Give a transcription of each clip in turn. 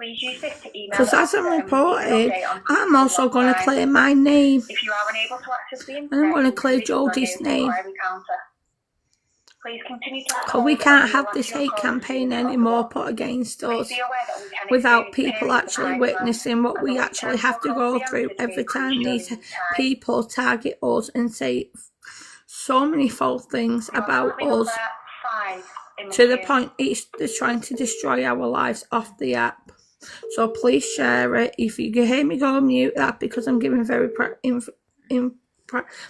Please use this to email. Because as I'm reported, I'm also going to clear my name. If you are unable to access the internet, And I'm going to clear Jodie's name. Please continue to Because we can't have this hate campaign anymore put against us without people actually witnessing what we actually have to go through every time these people target us and say so many false things about us, to the point they're trying to destroy our lives off the app. So please share it. If you can hear me go mute that, because I'm giving very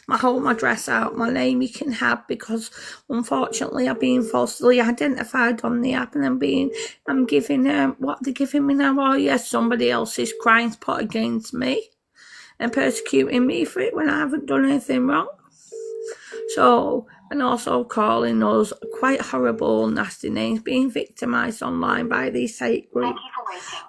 my home address out, my name you can have, because unfortunately I'm being falsely identified on the app, and I'm giving what they're giving me now. Oh yes, somebody else's crimes put against me and persecuting me for it when I haven't done anything wrong. So, and also calling us quite horrible, nasty names, being victimised online by these hate groups.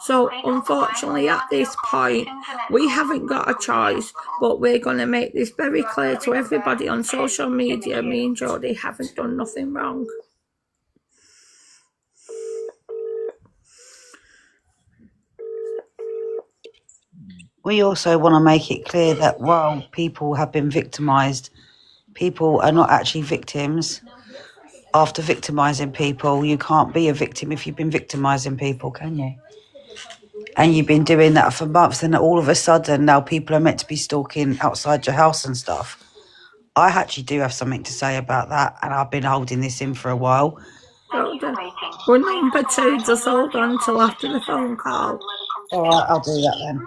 So, unfortunately, at this point, we haven't got a choice, but we're going to make this very clear to everybody on social media. Me and Jodie haven't done nothing wrong. We also want to make it clear that while people have been victimised, people are not actually victims. After victimising people, you can't be a victim if you've been victimising people, can you? And you've been doing that for months, and all of a sudden now people are meant to be stalking outside your house and stuff. I actually do have something to say about that, and I've been holding this in for a while. We're number 2, just hold on till after the phone call. All right, I'll do that then.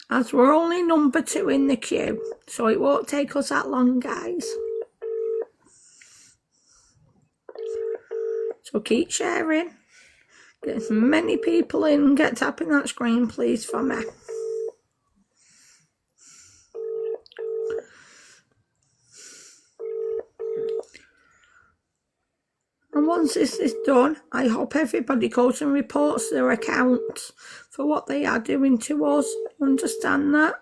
As we're only number 2 in the queue, so it won't take us that long, guys. So keep sharing. Get as many people in and get tapping that screen, please, for me. And once this is done, I hope everybody goes and reports their accounts for what they are doing to us. Understand that?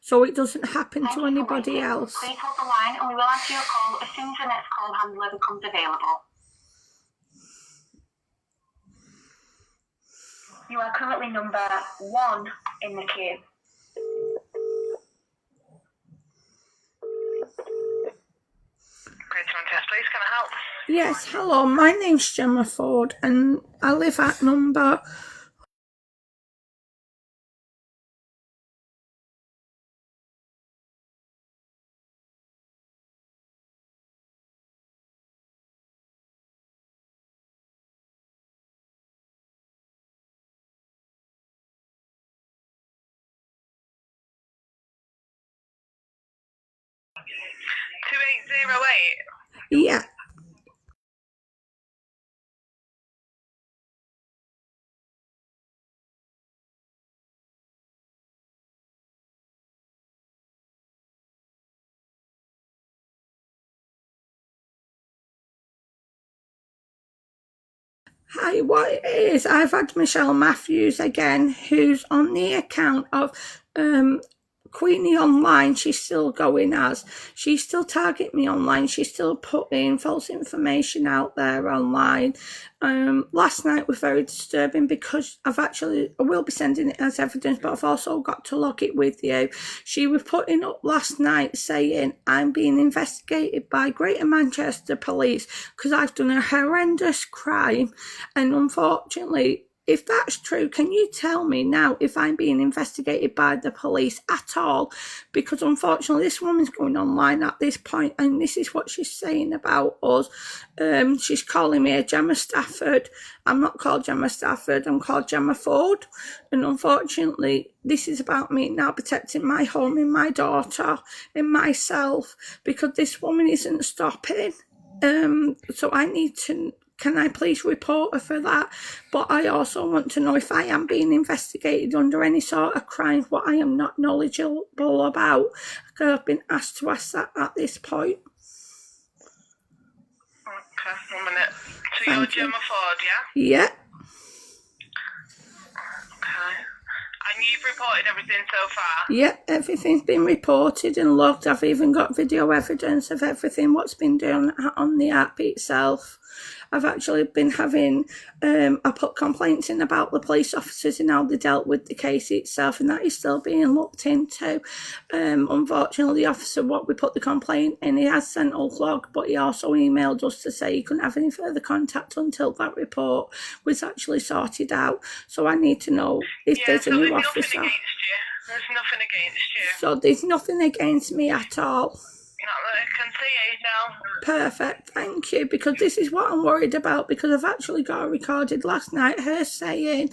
So it doesn't happen to anybody else. Please hold the line and we will answer your call as soon as the next call handler becomes available. You are currently number 1 in the queue. Please, can I help? Yes, hello, my name's Gemma Ford and I live at number... Yeah. Hi, what it is, I've had Michelle Matthews again, who's on the account of Queenie Online. She's still going as. She still target me online. She's still putting false information out there online. Last night was very disturbing because I will be sending it as evidence, but I've also got to log it with you. She was putting up last night saying I'm being investigated by Greater Manchester Police because I've done a horrendous crime. And unfortunately, if that's true, can you tell me now if I'm being investigated by the police at all? Because unfortunately, this woman's going online at this point, and this is what she's saying about us. She's calling me a Gemma Stafford. I'm not called Gemma Stafford, I'm called Gemma Ford. And unfortunately, this is about me now protecting my home and my daughter and myself, because this woman isn't stopping. So I need to... Can I please report her for that? But I also want to know if I am being investigated under any sort of crime, what I am not knowledgeable about. Because I've been asked to ask that at this point. Okay, 1 minute. So you're Gemma Ford, yeah? Yeah. Okay. And you've reported everything so far? Yeah, everything's been reported and logged. I've even got video evidence of everything what's been done on the app itself. I've actually been having, I put complaints in about the police officers and how they dealt with the case itself, and that is still being looked into. Unfortunately, the officer, what we put the complaint in, he has sent a log, but he also emailed us to say he couldn't have any further contact until that report was actually sorted out. So I need to know if there's a new officer. There's nothing against you. So there's nothing against me at all. Not that I can see now. Perfect, thank you, because this is what I'm worried about, because I've actually got recorded last night her saying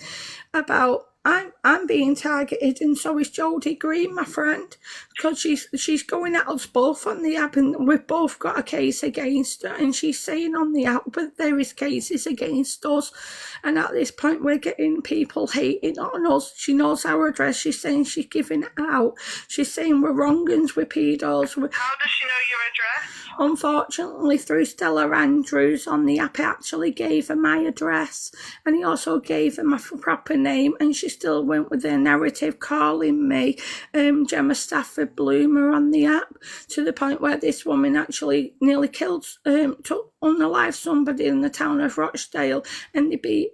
about I'm being targeted, and so is Jodie Green, my friend, because she's going at us both on the app, and we've both got a case against her, and she's saying on the app that there is cases against us, and at this point we're getting people hating on us. She knows our address. She's saying she's giving it out. She's saying we're wrong-uns, we're pedos. How does she know your address? Unfortunately, through Stella Andrews on the app, I actually gave her my address, and he also gave her my proper name, and she still went with her narrative calling me Gemma Stafford Bloomer on the app, to the point where this woman actually nearly took unalive somebody in the town of Rochdale, and they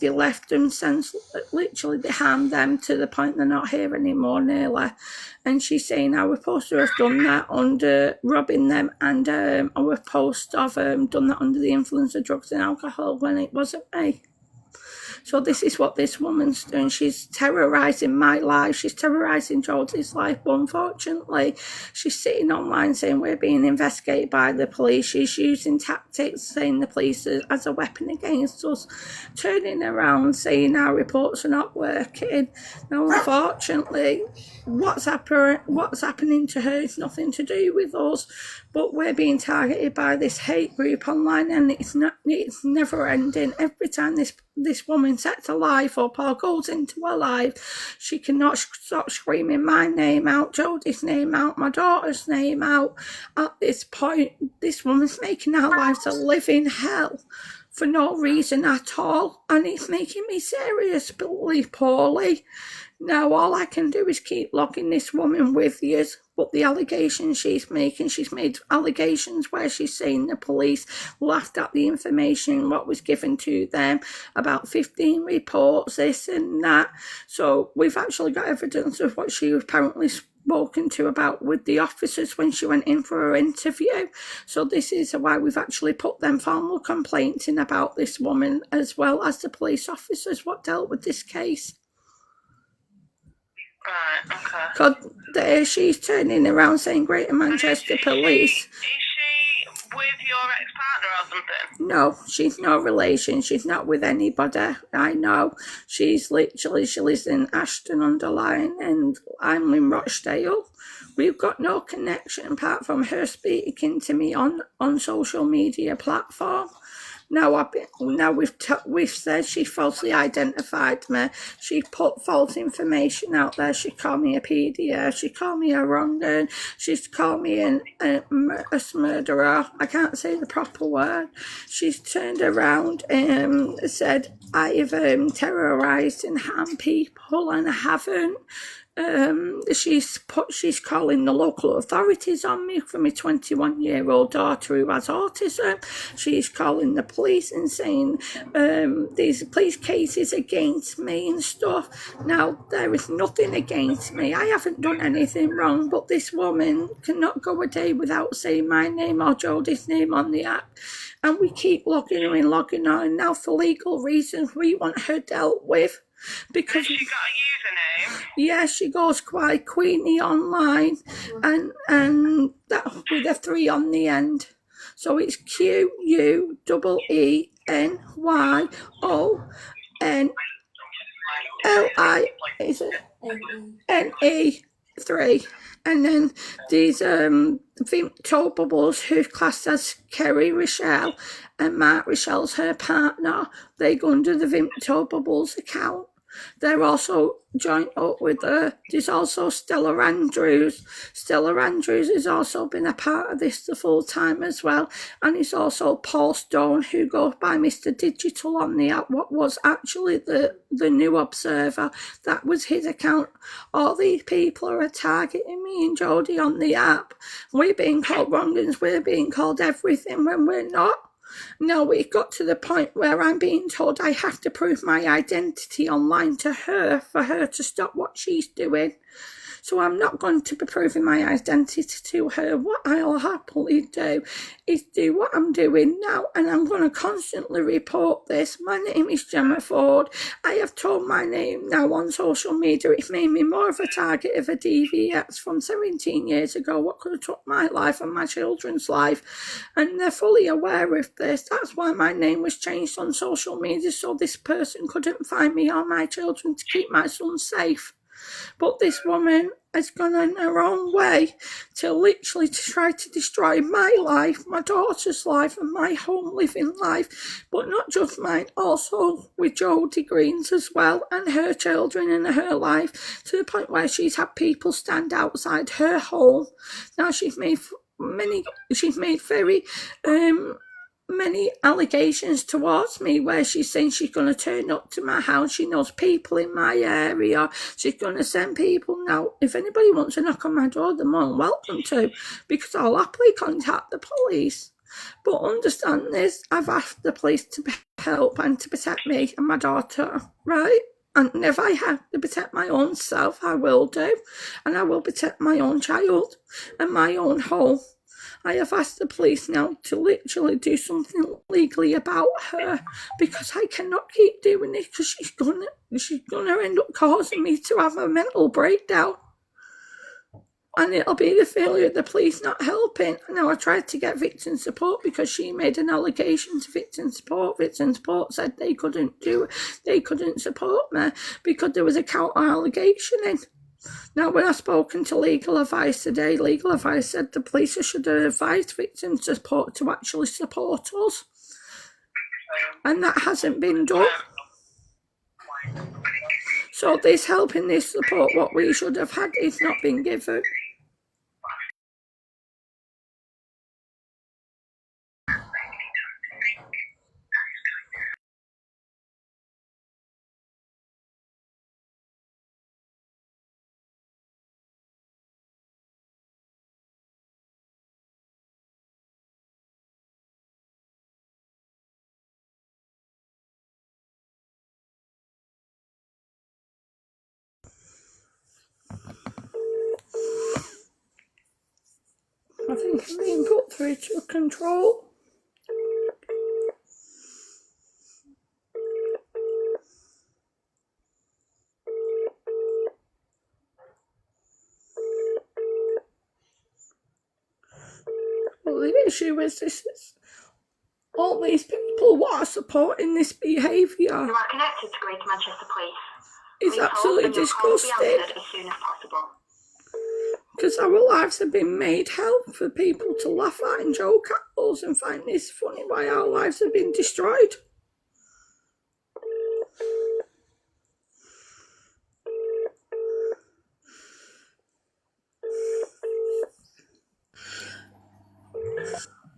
left them since, literally they harmed them to the point they're not here anymore nearly. And she's saying I was supposed to have done that under robbing them, and I was supposed to have done that under the influence of drugs and alcohol when it wasn't me. So this is what this woman's doing. She's terrorising my life. She's terrorising Jodie's life. But unfortunately, she's sitting online saying we're being investigated by the police. She's using tactics, saying the police as a weapon against us, turning around saying our reports are not working. Now, unfortunately, what's happening to her is nothing to do with us, but we're being targeted by this hate group online, and it's never ending. Every time this woman sets a live up or goes into a live, she cannot stop screaming my name out, Jodie's name out, my daughter's name out. At this point, this woman's making our lives a living hell for no reason at all, and it's making me seriously poorly. Now, all I can do is keep logging this woman with you, but the allegations she's made allegations where she's saying the police laughed at the information what was given to them, about 15 reports, this and that. So we've actually got evidence of what she apparently spoken to about with the officers when she went in for her interview. So this is why we've actually put them formal complaints in about this woman, as well as the police officers what dealt with this case. Right, okay. God, there she's turning around saying Greater Manchester Police. Is she with your ex-partner or something? No, she's no relation. She's not with anybody. I know. She lives in Ashton-under-Lyne, and I'm in Rochdale. We've got no connection apart from her speaking to me on social media platform. Now we've said she falsely identified me. She put false information out there. She called me a paedia. She called me a wrong-un. She's called me a murderer. I can't say the proper word. She's turned around and said I've terrorised and harmed people, and I haven't. She's calling the local authorities on me for my 21-year-old daughter who has autism. She's calling the police and saying these police cases against me and stuff. Now, there is nothing against me. I haven't done anything wrong, but this woman cannot go a day without saying my name or Jodie's name on the app. And we keep logging her and logging her, and now for legal reasons we want her dealt with. Because has she got a username? Yeah, she goes quite Queenie online, and that with a 3 on the end. So it's QUEENYONN is it NE3. And then these Vimto Bubbles, who's classed as Kerry Rochelle, and Mark Rochelle's her partner, they go under the Vimto Bubbles account. They're also joined up with there's also Stella Andrews. Stella Andrews has also been a part of this the full time as well. And it's also Paul Stone, who goes by Mr. Digital on the app, what was actually the New Observer. That was his account. All these people are targeting me and Jodie on the app. We're being called wrong'uns, we're being called everything when we're not. Now we've got to the point where I'm being told I have to prove my identity online to her for her to stop what she's doing. So I'm not going to be proving my identity to her. What I'll happily do is do what I'm doing now, and I'm going to constantly report this. My name is Gemma Ford. I have told my name now on social media. It made me more of a target of a DVX from 17 years ago, what could have took my life and my children's life. And they're fully aware of this. That's why my name was changed on social media, so this person couldn't find me or my children to keep my son safe. But this woman has gone in her own way to literally try to destroy my life, my daughter's life, and my home living life. But not just mine, also with Jodie Green's as well, and her children and her life, to the point where she's had people stand outside her home. Now she's made very many allegations towards me, where she's saying she's going to turn up to my house. She knows people in my area. She's going to send people. Now, if anybody wants to knock on my door, they're more than welcome to, because I'll happily contact the police. But understand this, I've asked the police to help and to protect me and my daughter, right? And if I have to protect my own self, I will do. And I will protect my own child and my own home. I have asked the police now to literally do something legally about her, because I cannot keep doing this, because she's gonna end up causing me to have a mental breakdown. And it'll be the failure of the police not helping. Now, I tried to get victim support because she made an allegation to victim support. Victim support said they couldn't support me because there was a counter allegation in. Now, when I've spoken to legal advice today, legal advice said the police should have advised victim support to actually support us. And that hasn't been done. So this help and this support, what we should have had, is not been given. I think I'm being put through to control. Well, the issue is this is all these people what are supporting this behaviour. You are connected to Greater Manchester Police. It's absolutely disgusting. As soon as possible. Because our lives have been made hell for people to laugh at and joke at us and find this funny why our lives have been destroyed.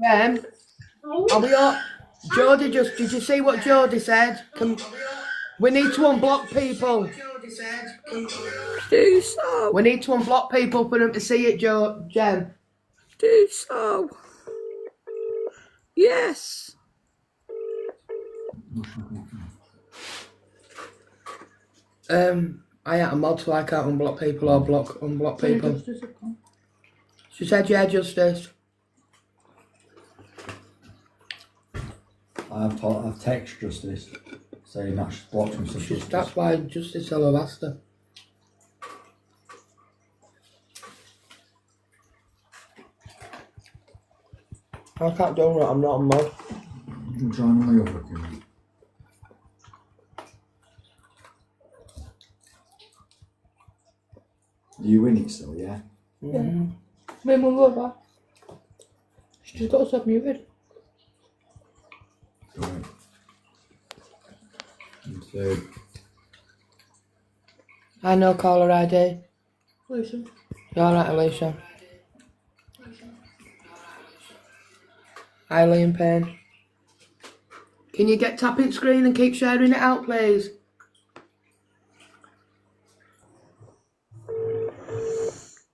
Are we all... Jodie did you see what Jodie said? We need to unblock people. Do so. We need to unblock people for them to see it, Jen. Do so. Yes. I had a mod so I can't unblock people or unblock people. She said, yeah, Justice. I've texted Justice saying that she's blocked him. So That's why Justice will have asked her. I can't do it, I'm not a mod. I'm trying to lay over again. Are you in it still, yeah? Mm-hmm. My mum will back. She just got herself muted. Right. And I know caller ID. Alicia. You alright, Alicia? Eileen Payne. Can you get tapping screen and keep sharing it out, please?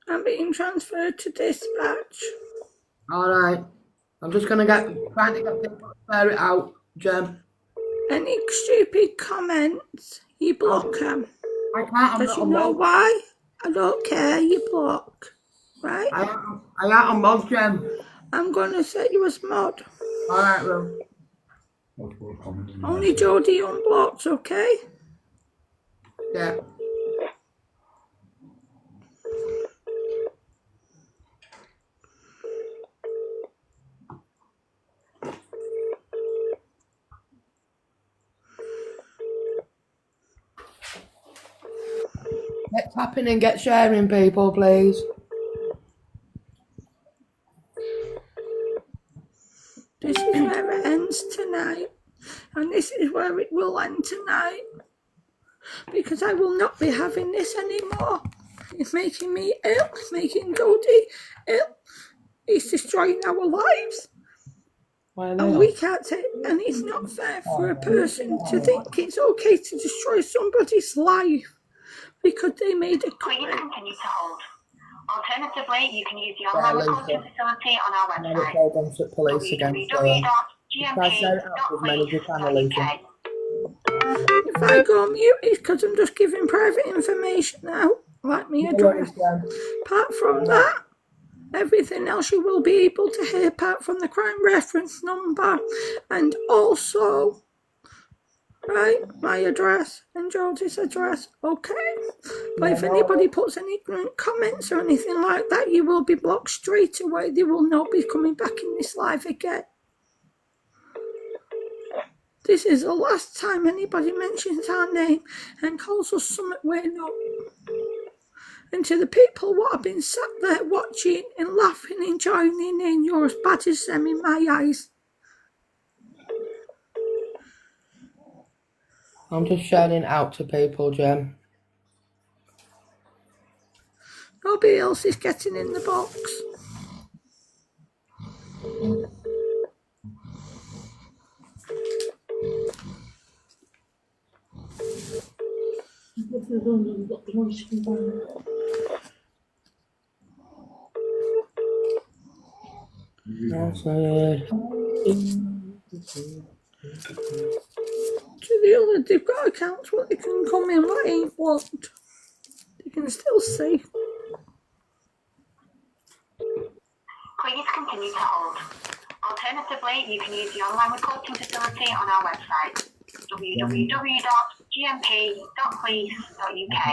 I'm being transferred to dispatch. Alright. I'm just trying to get people to share it out, Jem. Any stupid comments, you block them. I can't, I'm Because not you on know mod. why? I don't care, you block. Right? I ain't on mod, Jem. I'm going to set you as mod. Alright, well. Only Jodie unblocks, okay? Yeah. Get tapping and get sharing, people, please. This is where it ends tonight. And this is where it will end tonight. Because I will not be having this anymore. It's making me ill. It's making Jodie ill. It's destroying our lives. And we can't take, and it's not fair for a person to think it's okay to destroy somebody's life because they made a Please comment. continue to hold. Alternatively, you can use the online recording facility on our Never website, called on to police again, so try to share it out as many as you can, Alicia. www.gmp.police.uk. If I go mute, it's because I'm just giving private information out, like me address. Apart from that, everything else you will be able to hear apart from the crime reference number and also, right, my address and George's address, okay? But if anybody puts any comments or anything like that, you will be blocked straight away. They will not be coming back in this live again. This is the last time anybody mentions our name and calls us something we're not. And to the people what have been sat there watching and laughing and joining in, you're as bad as them in my eyes. I'm just sharing it out to people, Jem. Nobody else is getting in the box. That's it. To the other, they've got accounts where they can come in that ain't blocked. They can still see. Please continue to hold. Alternatively, you can use the online recording facility on our website, www.gmp.police.uk.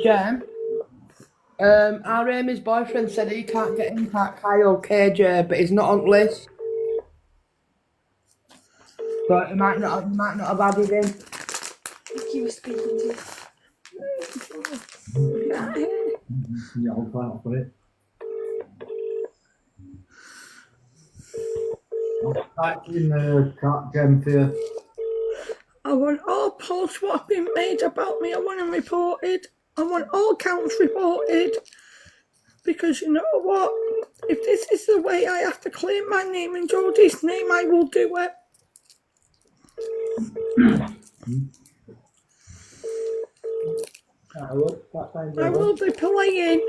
Jem, our Amy's boyfriend said he can't get in Kyle KJ, but he's not on the list. But you might not have added him. He was speaking to Yeah, I'll try not for it. I'll type in cat gem for you. I want all posts what have been made about me. I want them reported. I want all accounts reported. Because you know what? If this is the way I have to claim my name and Jodie's name, I will do it. I will be playing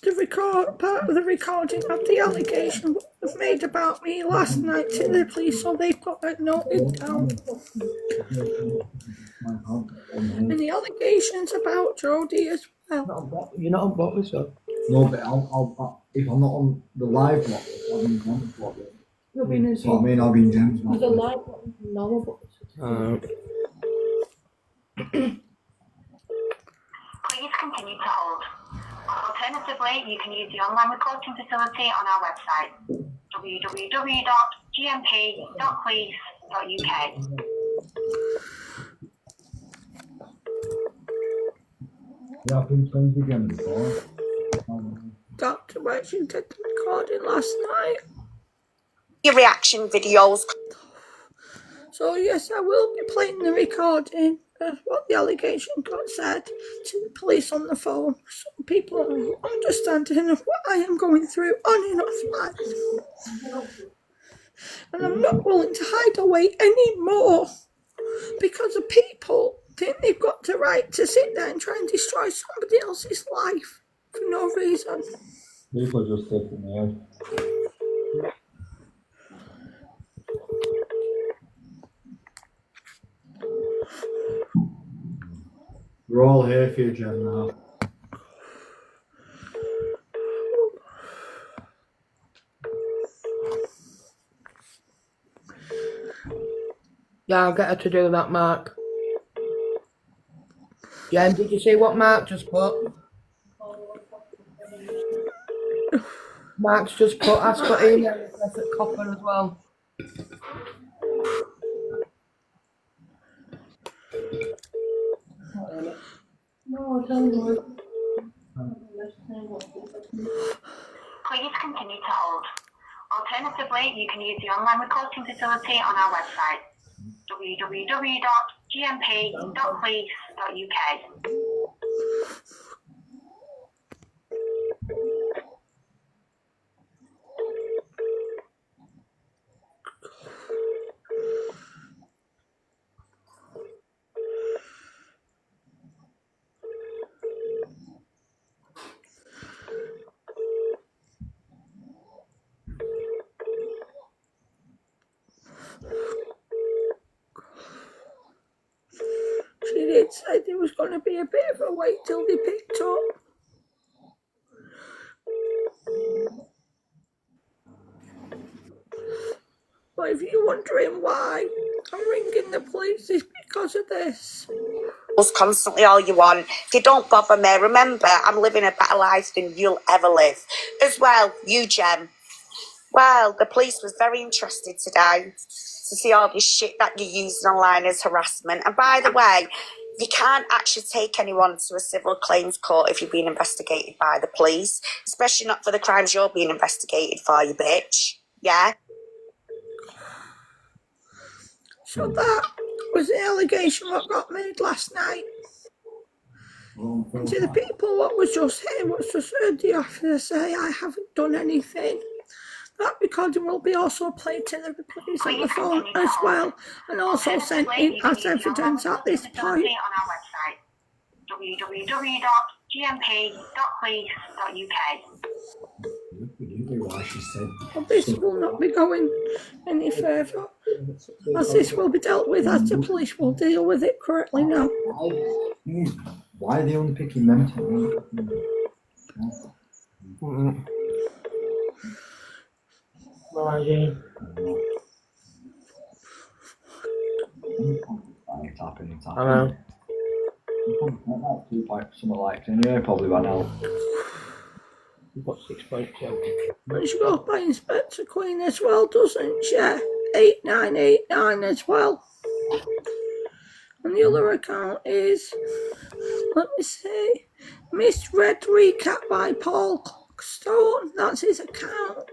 the part of the recording of the allegation was made about me last night to the police, so they've got that noted down. And the allegations about Jodie as well. You're not on block list, though. No, but I'll if I'm not on the live block list, I'll be on the block list. You'll be in So I mean, I'll be in Gem's block the list. live normal books. Please continue to hold. Alternatively, you can use the online recording facility on our website, www.gmp.police.uk. Yeah, I've been friends with Gem before. Dr. Wexington did the recording last night. Your reaction videos. So yes, I will be playing the recording of what the allegation got said to the police on the phone, so people are understanding of what I am going through on and off live. And I'm not willing to hide away anymore because the people think they've got the right to sit there and try and destroy somebody else's life for no reason. People are just taking me out. We're all here for you, Jen, now. Yeah, I'll get her to do that, Mark. Jen, did you see what Mark just put? Mark's just put, ask for email address at Copper as well. No, don't worry. Please continue to hold. Alternatively, you can use the online recording facility on our website, www.gmp.police.uk. She did say there was going to be a bit of a wait till they picked up. But if you're wondering why I'm ringing the police, it's because of this. Constantly all you want. They don't bother me. Remember, I'm living a better life than you'll ever live. As well, you, Jem. Well, the police was very interested today to see all this shit that you're using online as harassment. And by the way, you can't actually take anyone to a civil claims court if you're being investigated by the police, especially not for the crimes you're being investigated for, you bitch. Yeah? So that was the allegation what got made last night. And to the people what was just here, what's just heard the officer say, I haven't done anything. That recording will be also played to the police on the phone as well, and also sent in as evidence at this point. On our website, www.gmp.police.uk. Well, this will not be going any further, as this will be dealt with as the police will deal with it correctly now. Why are they only picking them to I know. Something like anyway, probably by now. You've got 6.2. And she goes by Inspector Queen as well, doesn't she? 8989 as well. And the other account is, let me see, Misread Recap by Paul Cockstone. That's his account.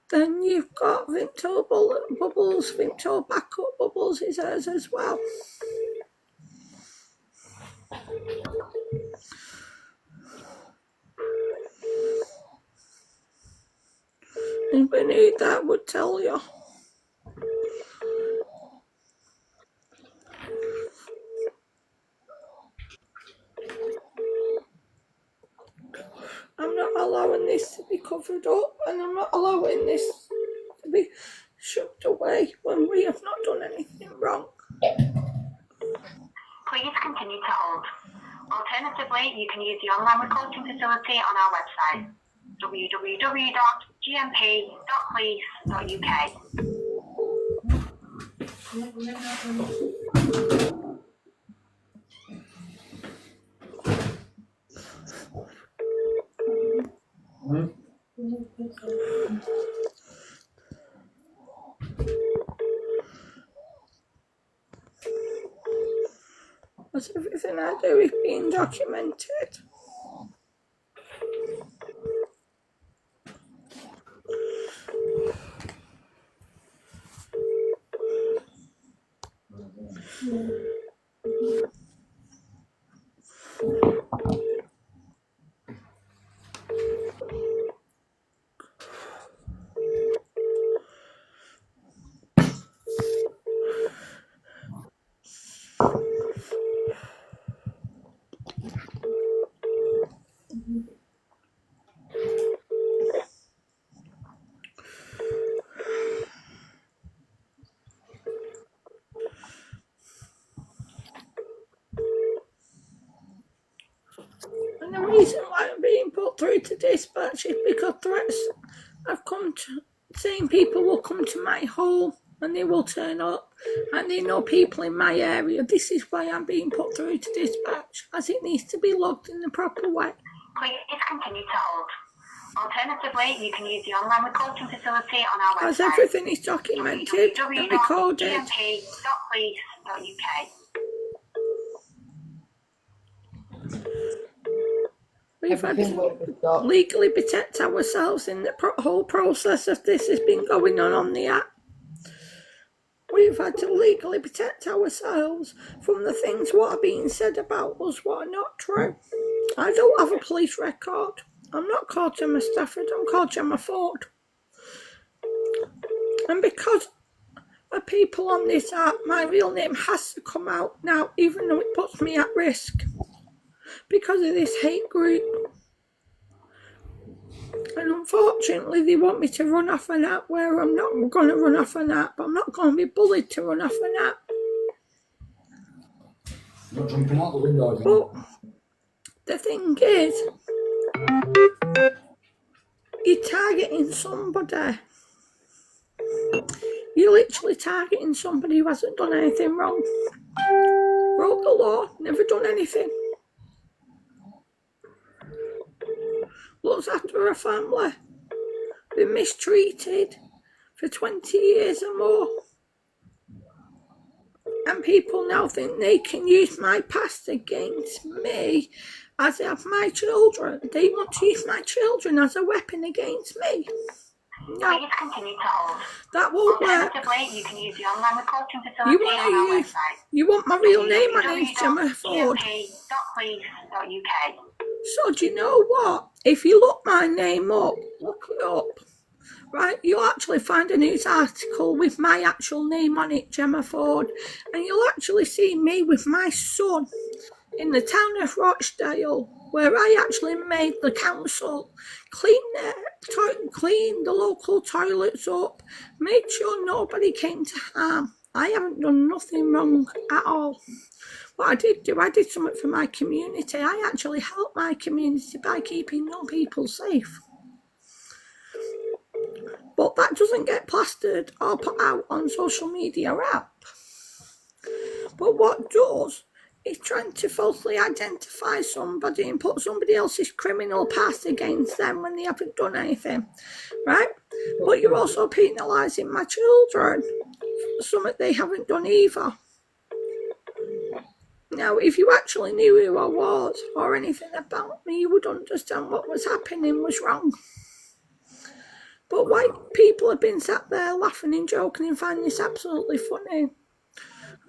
Then you've got Vimto Bubbles, Vimto Backup Bubbles is hers as well. And we need that would tell you. I'm not allowing this to be covered up, and I'm not allowing this to be shoved away when we have not done anything wrong. Please continue to hold. Alternatively, you can use the online recording facility on our website, www.gmp.police.uk. As everything I do is being documented. And the reason why I'm being put through to dispatch is because threats have come to, saying people will come to my home and they will turn up and they know people in my area. This is why I'm being put through to dispatch, as it needs to be logged in the proper way. Please continue to hold. Alternatively, you can use the online recording facility on our As website. everything is documented and recorded. www.gmp.police.uk. We've had Everything will be stopped. to legally protect ourselves in the whole process of this has been going on the app. We've had to legally protect ourselves from the things what are being said about us what are not true. I don't have a police record. I'm not called Gemma Stafford, I'm called Gemma Ford. And because of people on this app, my real name has to come out now, even though it puts me at risk. Because of this hate group. And unfortunately, they want me to run off an app where I'm not going to run off an app. I'm not going to be bullied to run off an app. Not jumping out the window again. But the thing is, you're targeting somebody. You're literally targeting somebody who hasn't done anything wrong. Broke the law, never done anything. Looks after a family. Been mistreated for 20 years or more. And people now think they can use my past against me as they have my children. They want to use my children as a weapon against me. No, Please continue to hold. that won't work. Alternatively, you can use the online recording facility You on our want to use, website. you want my real name? My name's Gemma Ford. www.gmp.police.uk. So do you know what? If you look my name up, look it up, right, you'll actually find a news article with my actual name on it, Gemma Ford, and you'll actually see me with my son in the town of Rochdale, where I actually made the council clean the local toilets up, made sure nobody came to harm. I haven't done nothing wrong at all. What I did do, I did something for my community. I actually helped my community by keeping young people safe. But that doesn't get plastered or put out on social media app. But what does is trying to falsely identify somebody and put somebody else's criminal past against them when they haven't done anything, right? But you're also penalising my children for something they haven't done either. Now, if you actually knew who I was or anything about me, you would understand what was happening was wrong. But white people have been sat there laughing and joking and finding this absolutely funny.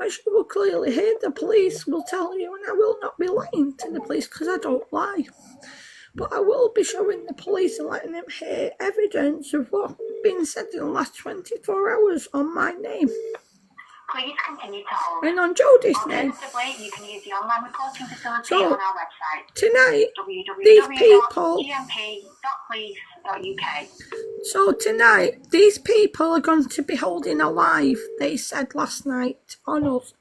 As you will clearly hear, the police will tell you, and I will not be lying to the police because I don't lie. But I will be showing the police and letting them hear evidence of what's been said in the last 24 hours on my name. Please continue to hold. And on Jodie's name. Alternatively, you can use the online recording facility So, on our website. Tonight, these people... www.gmp.police.uk. So tonight, these people are going to be holding a live, they said last night, on us.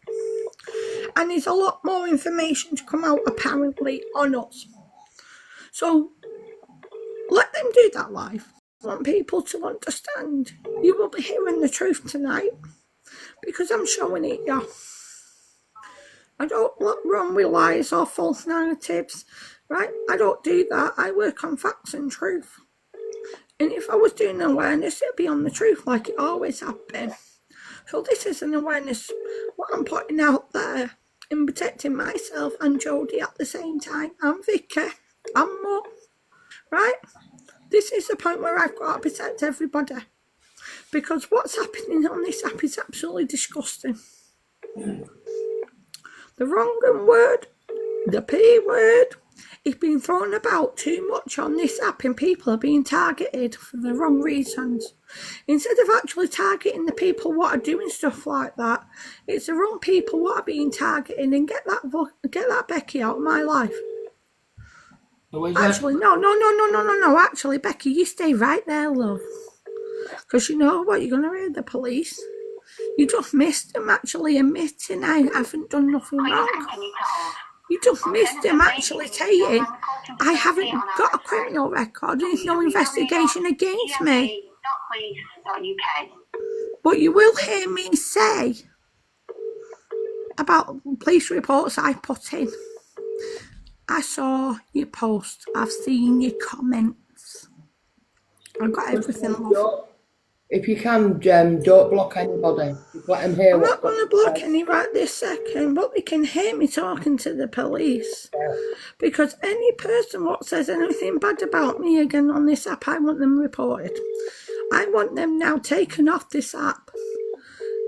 And there's a lot more information to come out, apparently, on us. So, let them do that live. I want people to understand. You will be hearing the truth tonight, because I'm showing it you. I don't run with lies or false narratives, right? I don't do that. I work on facts and truth. And if I was doing awareness, it'd be on the truth like it always have been. So this is an awareness, what I'm putting out there, in protecting myself and Jodie at the same time, and Vicky, and Mum, right? This is the point where I've got to protect everybody. Because what's happening on this app is absolutely disgusting. The wrong word, the P word, is being thrown about too much on this app, and people are being targeted for the wrong reasons. Instead of actually targeting the people what are doing stuff like that, it's the wrong people what are being targeted, and get that Becky out of my life. Actually, no. Actually, Becky, you stay right there, love. Because you know what? You're going to ring the police. You just missed them actually admitting I haven't done nothing Please wrong. continue to hold. You just missed him actually saying I haven't got a criminal record and there's no investigation against me. GMP.police.uk. But you will hear me say about police reports I put in. I saw your post. I've seen your comments. I've got everything, love. If you can, Jem, don't block anybody. Just let them hear I'm what's not going to block any right this second, but they can hear me talking to the police. Because any person what says anything bad about me again on this app, I want them reported. I want them now taken off this app.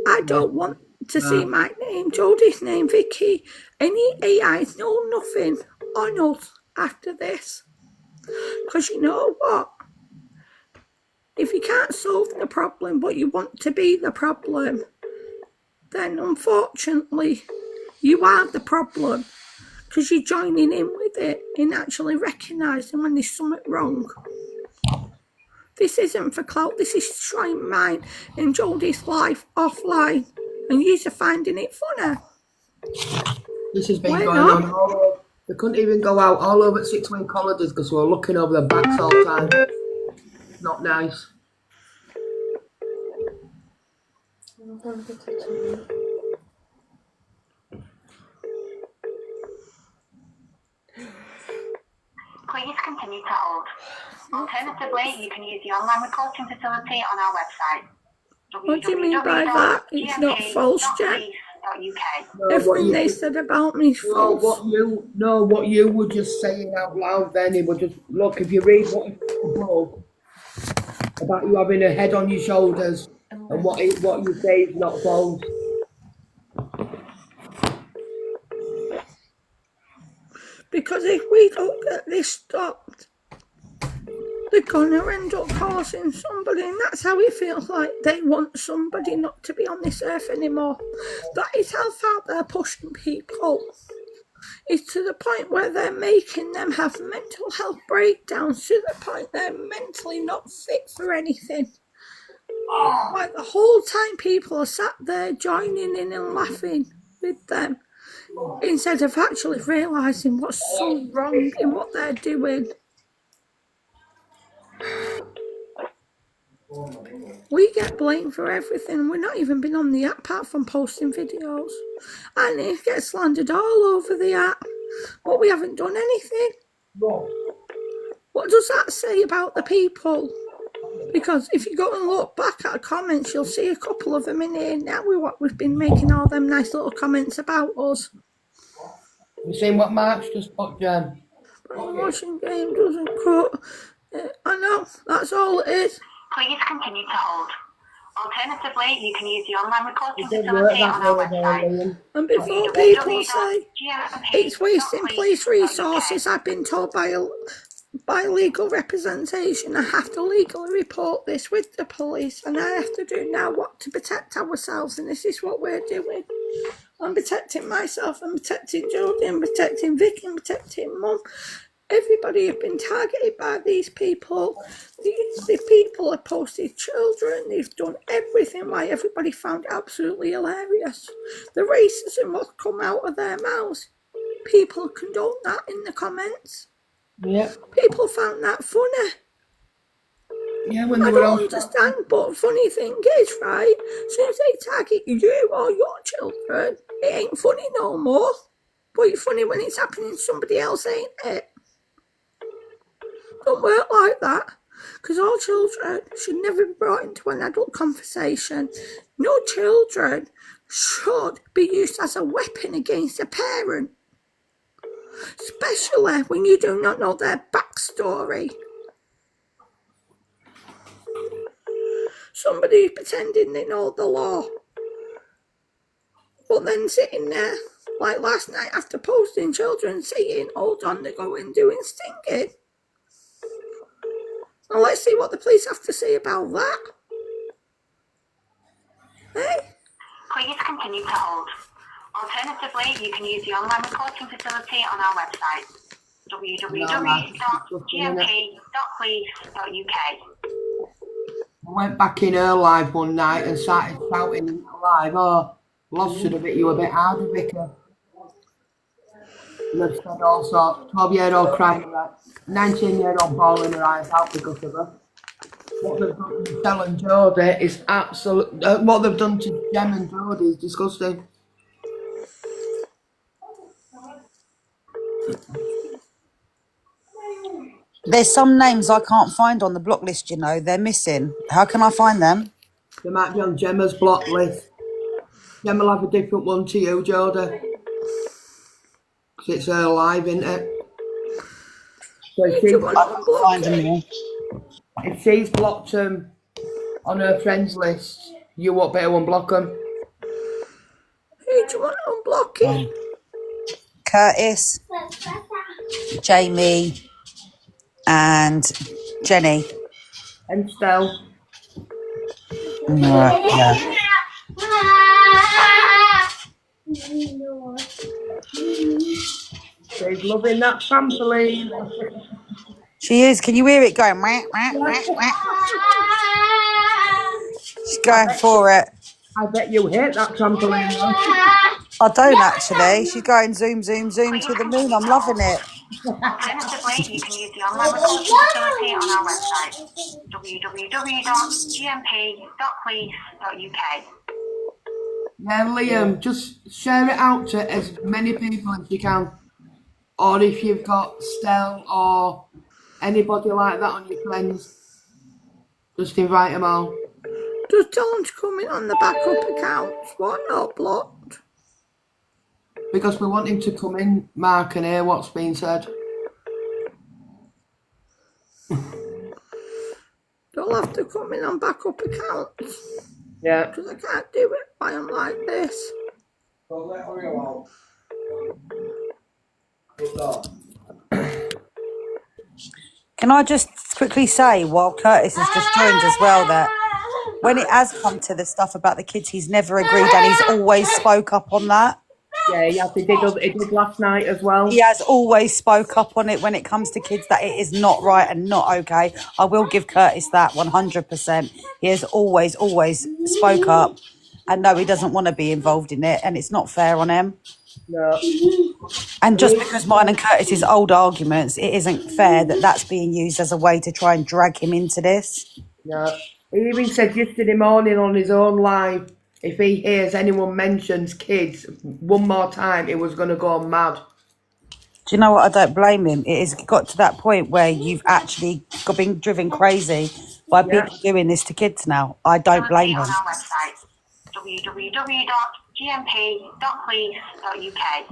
I don't want to see my name, Jodie's name, Vicky, any AIs, no nothing on us after this. Because you know what? If you can't solve the problem, but you want to be the problem, then unfortunately, you are the problem. Because you're joining in with it in actually recognising when there's something wrong. This isn't for clout, this is trying mine and Jodie's life offline. And you're finding it funny. This has been Why going not? on all over. They couldn't even go out all over 6 Wing Colleges because we were looking over their backs all the time. Not nice. Please continue to hold. Alternatively, you can use the online recording facility on our website. What do you mean by that? It's not false, Jen. Everything they said about me is false. What you were just saying out loud then, it was just, look, if you read what you above about you having a head on your shoulders and what you say is not false. Because if we don't get this stopped, they're going to end up causing somebody, and that's how it feels like they want somebody not to be on this earth anymore. That is how far they're pushing people. It's to the point where they're making them have mental health breakdowns, to the point they're mentally not fit for anything. Like the whole time people are sat there joining in and laughing with them, instead of actually realising what's so wrong in what they're doing. We get blamed for everything. We've not even been on the app apart from posting videos. And it gets slandered all over the app. But we haven't done anything. What does that say about the people? Because if you go and look back at the comments, you'll see a couple of them in here now with what we've been making all them nice little comments about us. You seen what Mark's just put, Jen? Promotion game doesn't cut. I know, that's all it is. Please continue to hold. Alternatively, you can use the online recording It doesn't work facility on that our way, website. Liam. And before people say it's wasting police resources, I've been told by legal representation I have to legally report this with the police, and I have to do now what to protect ourselves, and this is what we're doing. I'm protecting myself, I'm protecting Jodie, I'm protecting Vicky, I'm protecting Mum. Everybody have been targeted by these people. These people have posted children. They've done everything. Why everybody found it absolutely hilarious. The racism will come out of their mouths. People condone that in the comments. Yeah. People found that funny. Yeah, when I they were don't all understand, but funny thing is, right, as soon as they target you or your children, it ain't funny no more. But it's funny when it's happening to somebody else, ain't it? Don't work like that, because all children should never be brought into an adult conversation. No children should be used as a weapon against a parent, especially when you do not know their backstory. Somebody pretending they know the law, but then sitting there Like last night after posting children saying, hold on, they're going doing stinging. Now let's see what the police have to say about that. Hey? Please continue to hold. Alternatively, you can use the online reporting facility on our website, www.gmp.police.uk. I went back in her live one night and started shouting live, oh, Loz should have hit you a bit harder, Vicky. And they've said all sorts, 12-year-old crying her eyes, 19-year-old bawling her eyes out because of her. What they've done to Michelle and Jodie is absolute. What they've done to Jem and Jodie is disgusting. There's some names I can't find on the block list, you know. They're missing. How can I find them? They might be on Gemma's block list. Gemma will have a different one to you, Jodie. Because it's her live, isn't it? So I can't find them all. if she's blocked them on her friends list, you won't better unblock them. Who do you want unblocking? Curtis, Jamie, and Jenny. And Stell. Right, yeah. She's loving that trampoline. She is. Can you hear it going? Wah, wah, wah, wah. She's going for it. I bet you hate that trampoline. Though. I don't actually. She's going zoom, zoom, zoom to the moon. I'm loving it. Alternatively, you can use the online reporting facility on our website, www.gmp.police.uk. Yeah, Liam, just share it out to as many people as you can. Or if you've got Stell or anybody like that on your friends, just invite them all. Just tell them to come in on the backup accounts. Why not blocked? Because we want him to come in, Mark, and hear what's being said. They'll have to come in on backup accounts. Yeah. Because I can't do it while I'm like this. Can I just quickly say, while Curtis has just joined as well, that when it has come to the stuff about the kids, he's never agreed and he's always spoke up on that. Yeah, yes, he did last night as well. He has always spoke up on it when it comes to kids, that it is not right and not okay. I will give Curtis that 100%. He has always spoke up. And no, he doesn't want to be involved in it, and it's not fair on him. No. And just because mine and Curtis's old arguments, it isn't fair that that's being used as a way to try and drag him into this. No. He even said yesterday morning on his own live, if he hears anyone mentions kids one more time, he was going to go mad. Do you know what? I don't blame him. It has got to that point where you've actually been driven crazy by people doing this to kids now. I don't blame him. On our website, www.gmp.police.uk.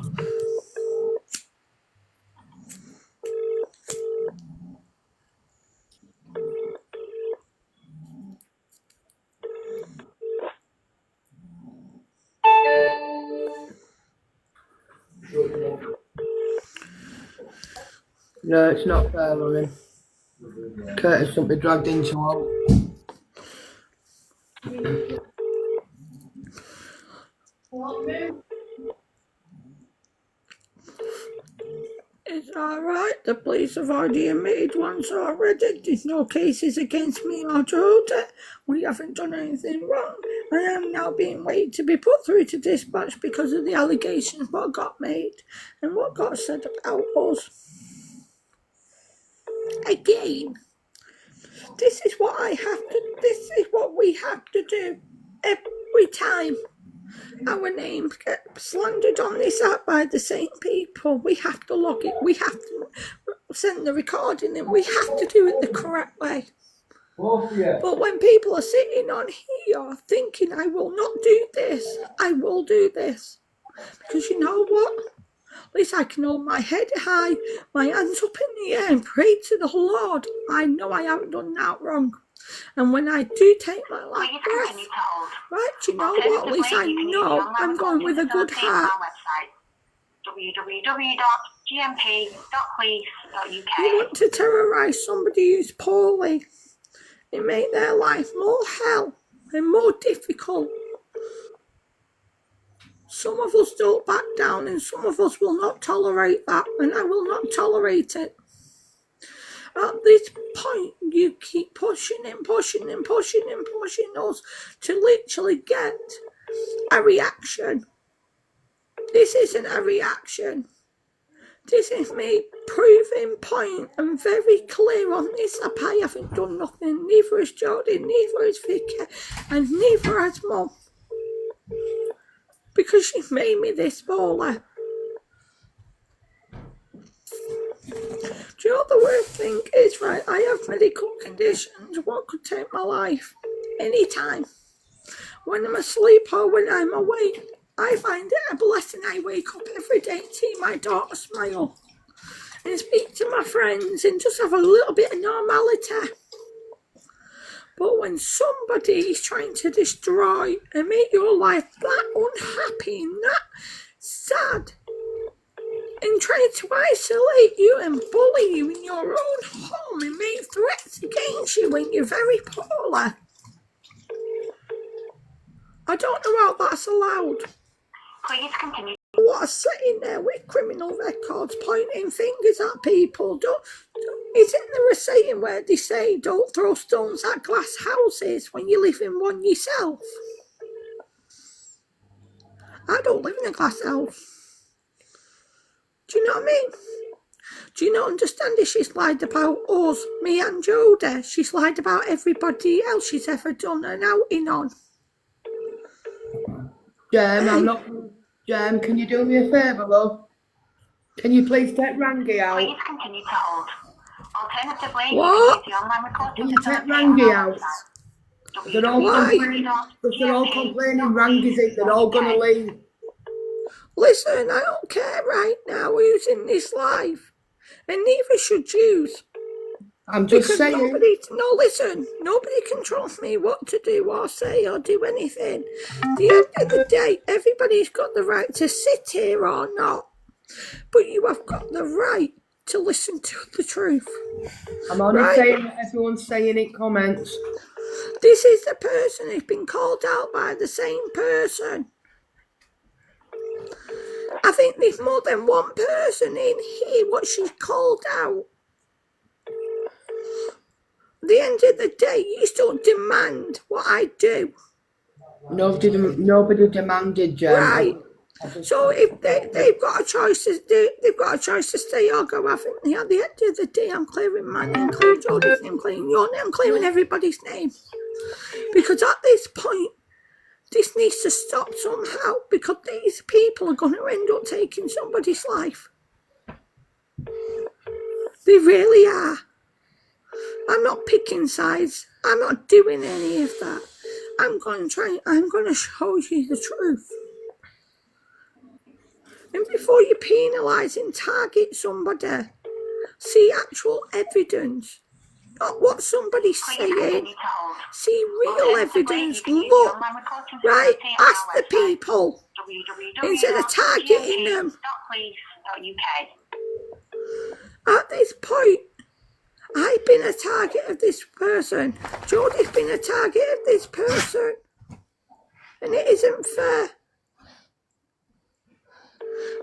No, it's not fair on him. Curtis shouldn't be dragged into all. It's alright, the police have already made ones already. There's no cases against me or Jodie. We haven't done anything wrong. I am now being waited to be put through to dispatch because of the allegations what got made and what got said about us. Again, this is what we have to do every time. Our names get slandered on this app by the same people. We have to log it. We have to send the recording in. We have to do it the correct way. But when people are sitting on here thinking, I will not do this, I will do this. Because you know what? At least I can hold my head high, my hands up in the air and pray to the Lord. I know I haven't done that wrong. And when I do take my last breath, right, you know what? At least I know I'm going with a good heart. www.gmp.police.uk. You want to terrorise somebody who's poorly and make their life more hell and more difficult. Some of us don't back down and some of us will not tolerate that, and I will not tolerate it. At this point, you keep pushing and pushing and pushing and pushing us to literally get a reaction. This isn't a reaction. This is me proving point and very clear on this. I haven't done nothing, neither has Jodie, neither has Vicky, and neither has Mum. Because she made me this baller. Do you know what the worst thing is, right? I have medical conditions. What could take my life? Anytime. When I'm asleep or when I'm awake, I find it a blessing. I wake up every day to see my daughter smile and speak to my friends and just have a little bit of normality. But when somebody is trying to destroy and make your life that unhappy and that sad, and trying to isolate you and bully you in your own home and make threats against you when you're very poorly, I don't know how that's allowed. Please continue. What are sitting there with criminal records pointing fingers at people? Isn't there a saying where they say don't throw stones at glass houses when you live in one yourself? I don't live in a glass house. Do you know what I mean? Do you not understand if she's lied about us, me and Jodie? She's lied about everybody else she's ever done an outing on. Jem, can you do me a favour, love? Can you please take Rangi out? Please continue to hold. Alternatively, What? you can use the online recording Can you take facility on Rangi our out? website. They're all Why? complaining Rangi's it, they're all gonna leave. Listen, I don't care right now who's in this life, and neither should you. I'm just Because saying. nobody can trust me what to do or say or do anything. At the end of the day, everybody's got the right to sit here or not, but you have got the right to listen to the truth. I'm only Right. saying what everyone's saying in comments. This is the person who's been called out by the same person. I think there's more than one person in here what she's called out. At the end of the day, you still demand what I do. Nobody demanded, Jem. Right. So if they've got a choice to do, they've got a choice to stay or go. I think at the end of the day, I'm clearing my name, clearing Jodie's name, clearing your name, clearing everybody's name. Because at this point, this needs to stop somehow, because these people are going to end up taking somebody's life. They really are. I'm not picking sides. I'm not doing any of that. I'm going to show you the truth. And before you penalise and target somebody, see actual evidence. Not what somebody's saying. See real evidence. Look. Right? Ask the people. Instead of targeting them. At this point, I've been a target of this person. Jodie's been a target of this person. And it isn't fair.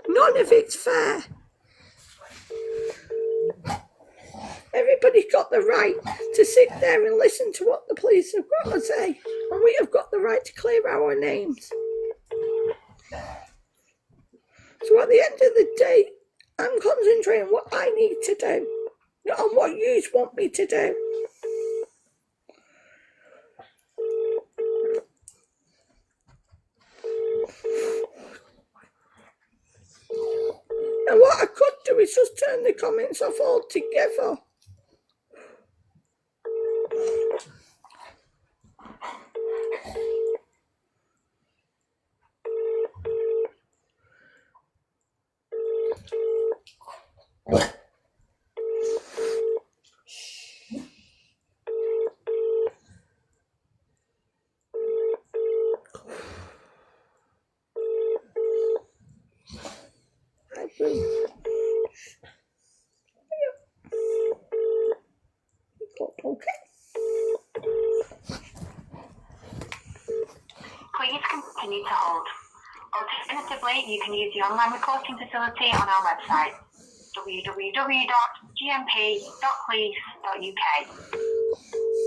None of it's fair. Everybody's got the right to sit there and listen to what the police have got to say. And we have got the right to clear our names. So at the end of the day, I'm concentrating on what I need to do, not on what you want me to do. And what I could do is just turn the comments off altogether. continue to hold. Alternatively, you can use the online reporting facility on our website, www.gmp.police.uk.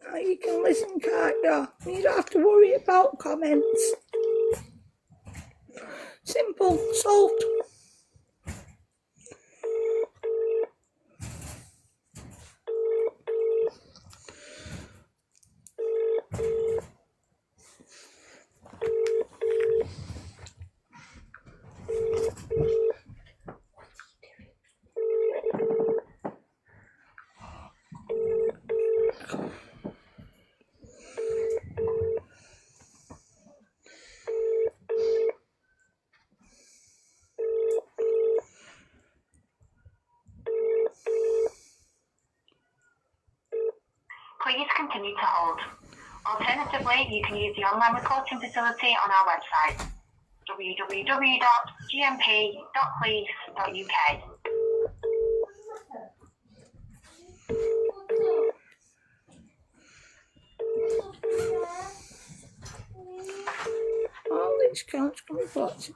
Now you can listen, can't you? You don't have to worry about comments. Simple, solved. Please continue to hold. Alternatively, you can use the online reporting facility on our website, www.gmp.police.uk. All these counts can be bought.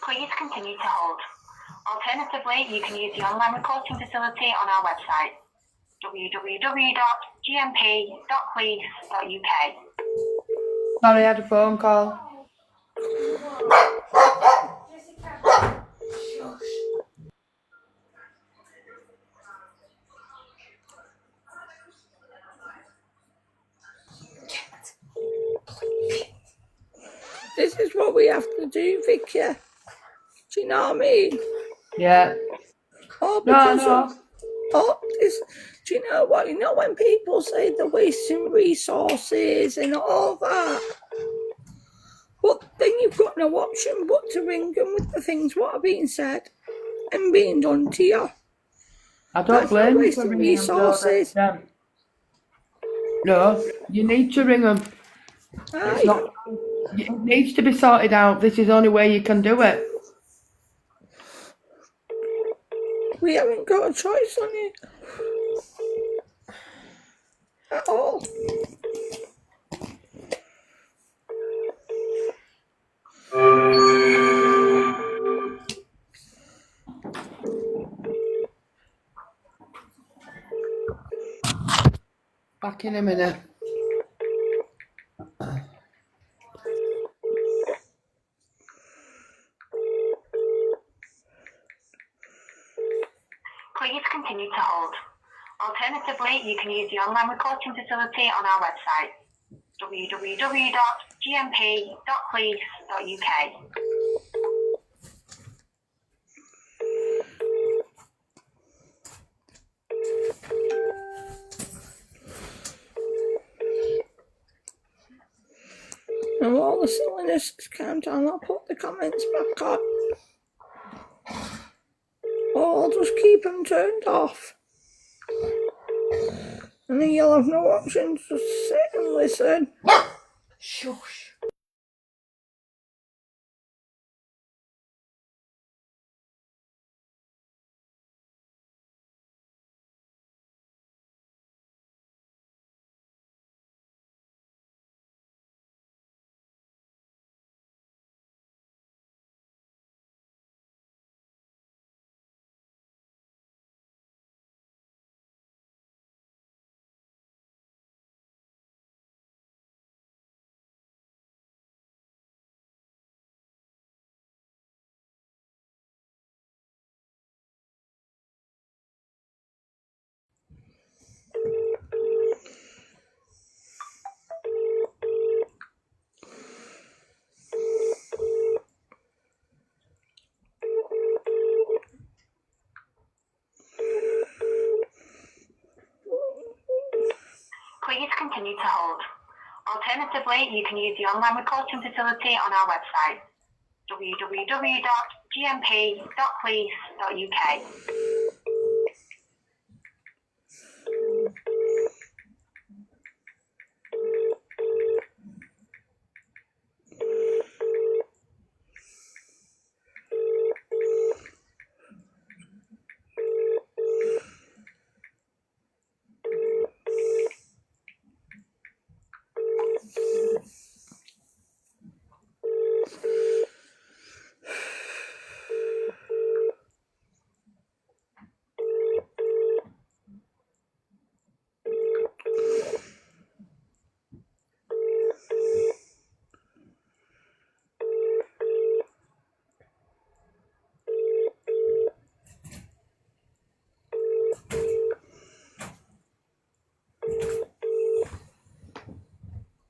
Please continue to hold. Alternatively, you can use the online reporting facility on our website, www.gmp.police.uk. Sorry, I had a phone call. This is what we have to do, Vicky. Do you know what I mean? Yeah. Oh, No, because no. do you know what? You know when people say they're wasting resources and all that? But then you've got no option but to ring them with the things what are being said and being done to you. I don't That's not blame you for wasting ringing them. resources. No, you need to ring them. It's Aye. not. It needs to be sorted out. This is the only way you can do it. We haven't got a choice on it at all. Back in a minute. Please continue to hold. Alternatively, you can use the online reporting facility on our website, www.gmp.police.uk. this is countdown, I'll put the comments back on. Or I'll just keep them turned off. And then you'll have no option to sit and listen. Shush. Please continue to hold. Alternatively, you can use the online recording facility on our website, www.gmp.police.uk.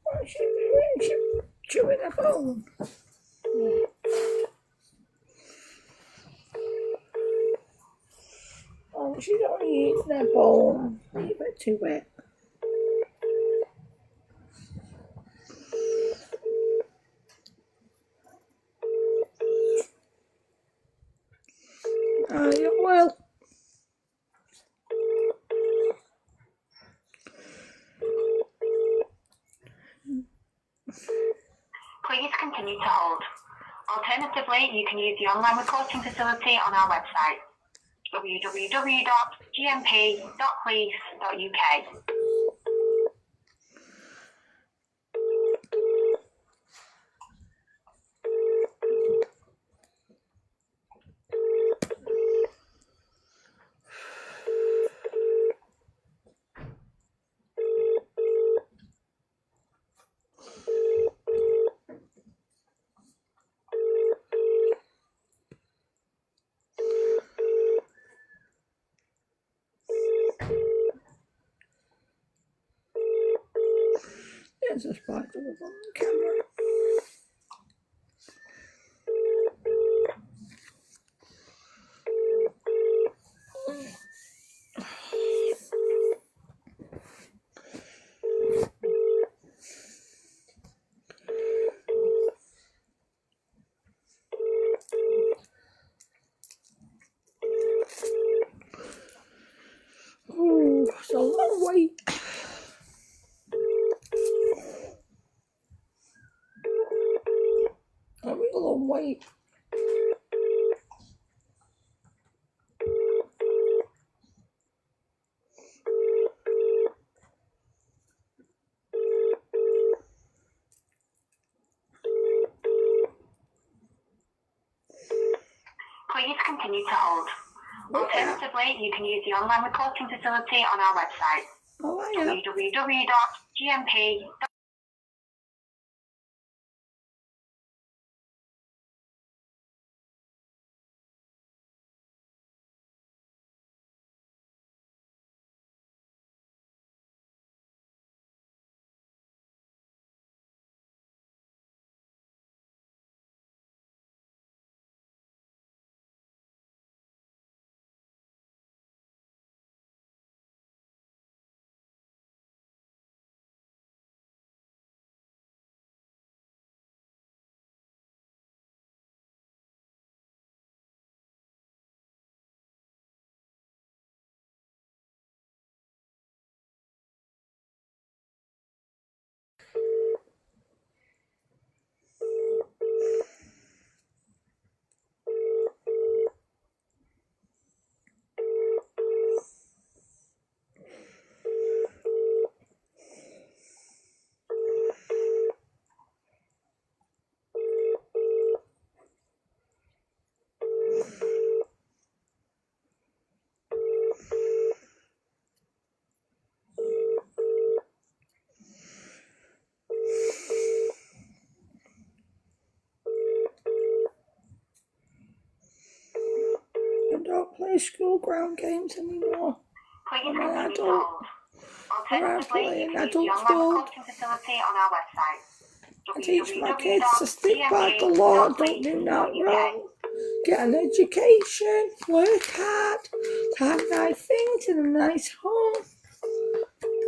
What's she doing? She's chewing a bone. Oh, she's only eating a bone. Leave it to it. You will. Please continue to hold. Alternatively, you can use the online recording facility on our website, www.gmp.police.uk. There's a spider web on the camera. Oh, it's a long wait. A real long wait. Please continue to hold. Alternatively, you can use the online recording facility on our website, Oh, I am. www.gmp.police.uk. don't play school ground games anymore. Please I'm an continue to adult. hold. I'm Alternatively, playing you can use the adult online school. reporting facility on our website. I teach my kids to stick by the law, don't do not wrong. Get an education, work hard, have nice things in a nice home.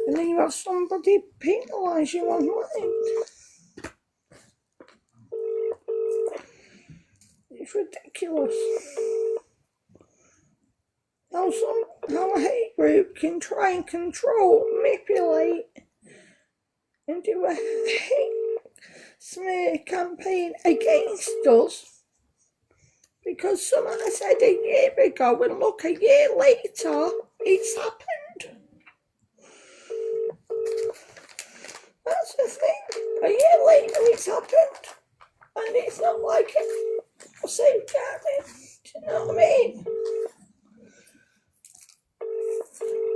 And then you have somebody penalise you online. It's ridiculous. How a hate group can try and control, manipulate, and do a hate smear campaign against us because someone said a year ago, and look, a year later, it's happened. That's the thing. A year later, it's happened, and it's not like a safeguarding. Do you know what I mean?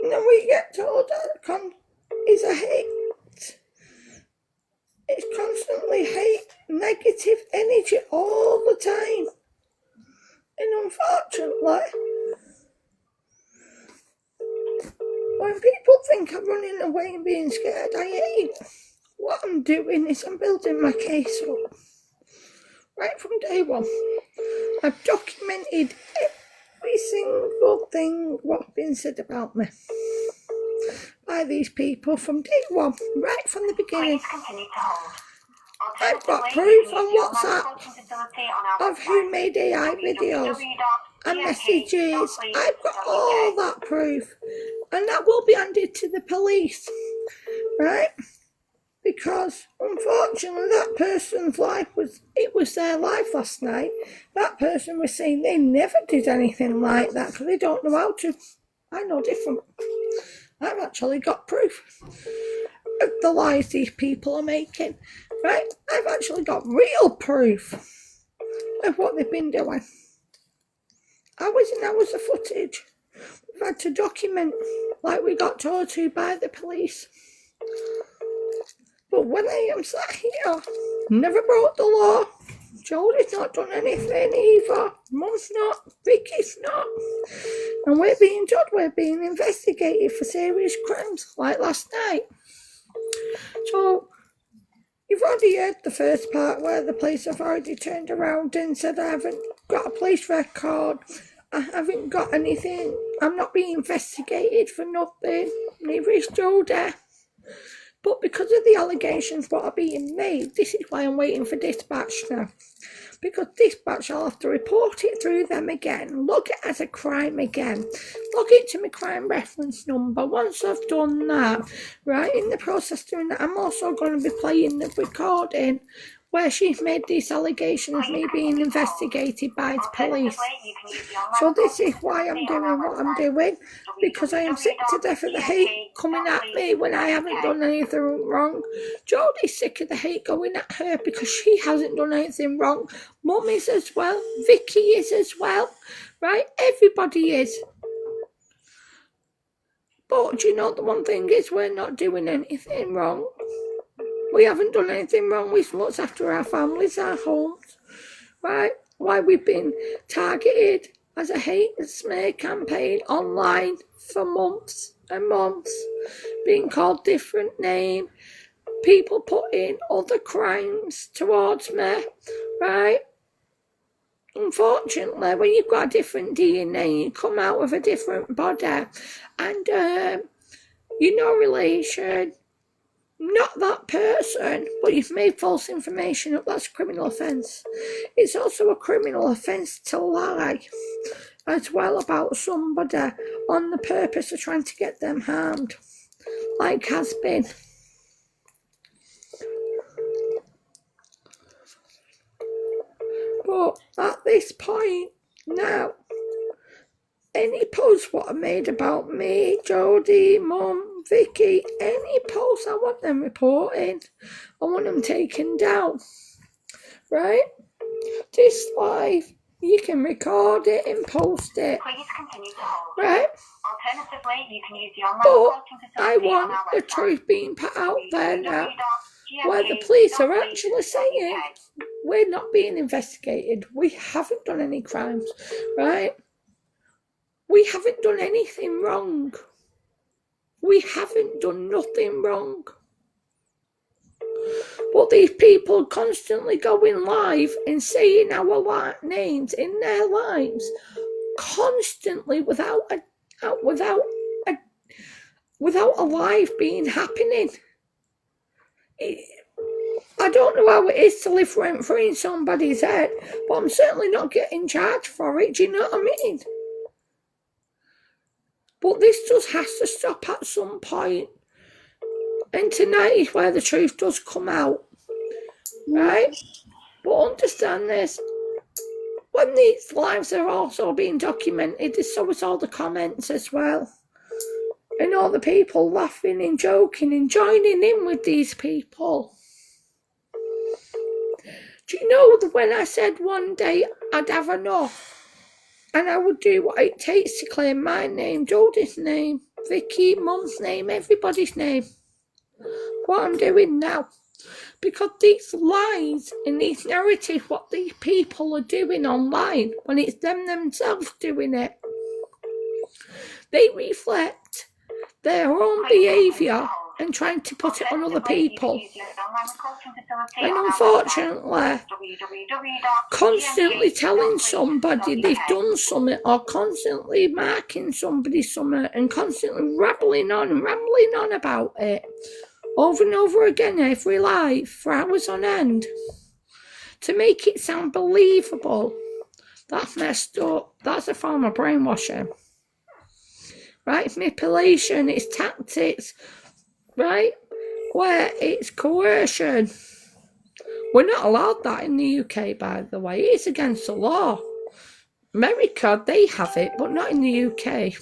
And then we get told that is a hate. It's constantly hate, negative energy all the time. And unfortunately, when people think I'm running away and being scared, I ain't. What I'm doing is I'm building my case up. Right from day one, I've documented every single thing what's been said about me by these people from day one, right from the beginning. Please continue to hold. I've got Alternatively, proof you can on use the online WhatsApp reporting facility on our of who website. made AI videos and messages. I've got all that proof, and that will be handed to the police, right? Because unfortunately that person's life was their life last night. That person was saying they never did anything like that because they don't know how to. I know different. I've actually got proof of the lies these people are making, right? I've actually got real proof of what they've been doing. Hours and hours of footage we've had to document, like we got told to by the police. But when I am sat here, never broke the law. Jodie's not done anything either. Mum's not. Vicky's not. And we're being told we're being investigated for serious crimes, like last night. So, you've already heard the first part where the police have already turned around and said I haven't got a police record. I haven't got anything. I'm not being investigated for nothing. Neither is Jodie. But because of the allegations what are being made, this is why I'm waiting for Dispatch now. Because Dispatch, I'll have to report it through them again, log it as a crime again, log it to my crime reference number. Once I've done that, right, in the process of doing that, I'm also going to be playing the recording where she's made these allegations of me being investigated by the police. So this is why I'm doing what I'm doing, because I am sick to death of the hate coming at me when I haven't done anything wrong. Jodie's sick of the hate going at her because she hasn't done anything wrong. Mum is as well, Vicky is as well, right? Everybody is. But you know, the one thing is we're not doing anything wrong. We haven't done anything wrong. We've looked after our families, our homes, right? Why we've been targeted as a hate and smear campaign online for months and months, being called different names, people putting other crimes towards me, right? Unfortunately, when you've got a different DNA, you come out with a different body, and you're no relation. Not that person, but you've made false information up, that's a criminal offence. It's also a criminal offence to lie as well about somebody on the purpose of trying to get them harmed, like has been. But at this point now, any posts what are made about me, Jodie, Mum, Vicky, any posts, I want them reporting. I want them taken down. Right? This live, you can record it and post it. Please continue to hold. Right? Alternatively, you can use the online But reporting I facility on want our the website. truth being put out there now, www.gmp.gov.uk. where the police are actually saying we're not being investigated. We haven't done any crimes. Right? We haven't done anything wrong. We haven't done nothing wrong. But these people constantly going live and saying our names in their lives, constantly without a live being happening. I don't know how it is to live rent-free in somebody's head, but I'm certainly not getting charged for it. Do you know what I mean? But this just has to stop at some point. And tonight is where the truth does come out. Right? But understand this. When these lives are also being documented, so is all the comments as well. And all the people laughing and joking and joining in with these people. Do you know that when I said one day I'd have enough and I would do what it takes to claim my name, Jodie's name, Vicky, Mum's name, everybody's name, what I'm doing now? Because these lies and these narratives, what these people are doing online, when it's them themselves doing it, they reflect their own behaviour and trying to put it on other people. And unfortunately, constantly telling somebody they've done something or constantly marking somebody something and constantly rambling on about it over and over again every live for hours on end to make it sound believable. That's messed up. That's a form of brainwashing. Right? It's manipulation, it's tactics, right? Where it's coercion. We're not allowed that in the UK, by the way. It's against the law. America, they have it, but not in the UK.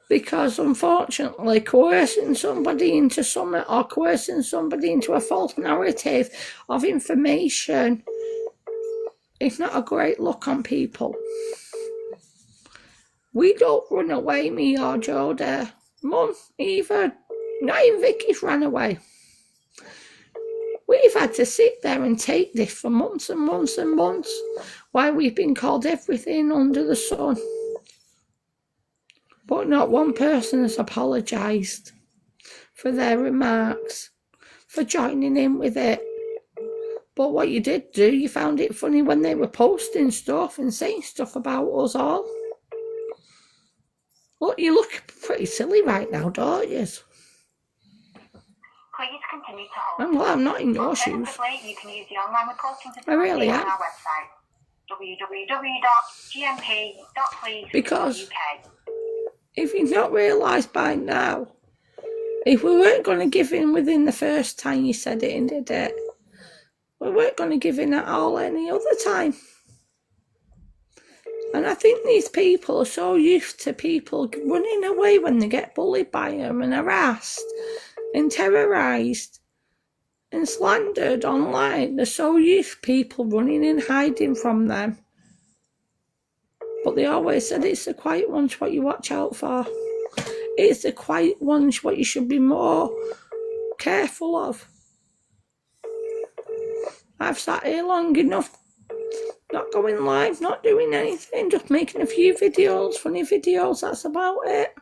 Because unfortunately, coercing somebody into something or coercing somebody into a false narrative of information is not a great look on people. We don't run away, me or Jodie. Mum, either. Not even Vicky's ran away. We've had to sit there and take this for months and months and months while we've been called everything under the sun. But not one person has apologised for their remarks, for joining in with it. But what you did do, you found it funny when they were posting stuff and saying stuff about us all. Look, you look pretty silly right now, don't you? Please continue to hold. And well, I'm not in your shoes. Alternatively, you can use the online reporting I really facility on am. our website, www.gmp.police.uk. Because if you've not realised by now, if we weren't going to give in within the first time you said it and did it, we weren't going to give in at all any other time. And I think these people are so used to people running away when they get bullied by them and harassed and terrorised and slandered online. They're so used to people running and hiding from them. But they always said it's the quiet ones what you watch out for. It's the quiet ones what you should be more careful of. I've sat here long enough, not going live, not doing anything, just making a few videos, funny videos, that's about it.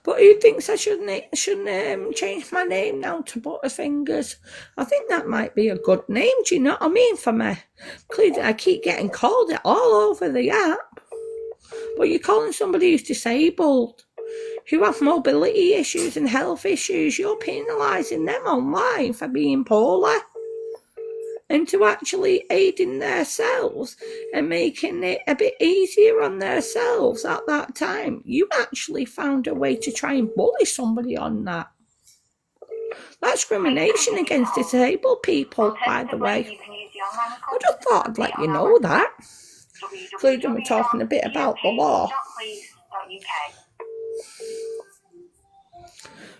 But who thinks I shouldn't change my name now to Butterfingers? I think that might be a good name, do you know what I mean, for me? Clearly, I keep getting called it all over the app. But you're calling somebody who's disabled, who have mobility issues and health issues, you're penalising them online for being poorly. And to actually aiding themselves and making it a bit easier on themselves at that time, you actually found a way to try and bully somebody on that. That's discrimination against disabled people, by the way. I just thought I'd let you know that. Including we're talking a bit about the law.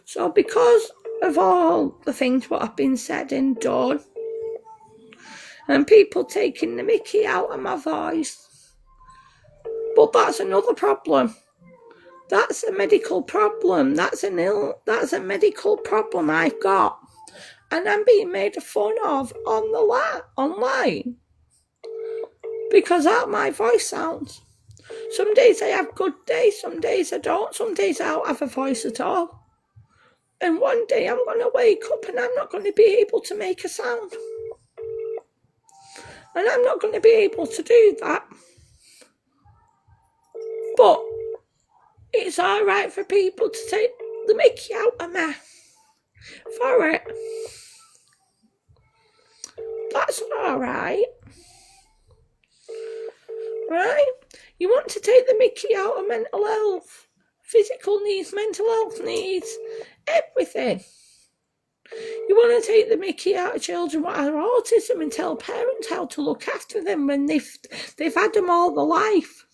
So because of all the things what have been said and done, and people taking the mickey out of my voice, but that's another problem. That's a medical problem. That's a medical problem I've got. and I'm being made fun of on the online because how my voice sounds. Some days I have good days, some days I don't, some days I don't have a voice at all. And one day I'm going to wake up and I'm not going to be able to make a sound. And I'm not going to be able to do that. But it's alright for people to take the mickey out of me for it. That's alright. Right? You want to take the mickey out of mental health, physical needs, mental health needs, everything. You want to take the mickey out of children with autism and tell parents how to look after them when they've had them all their life.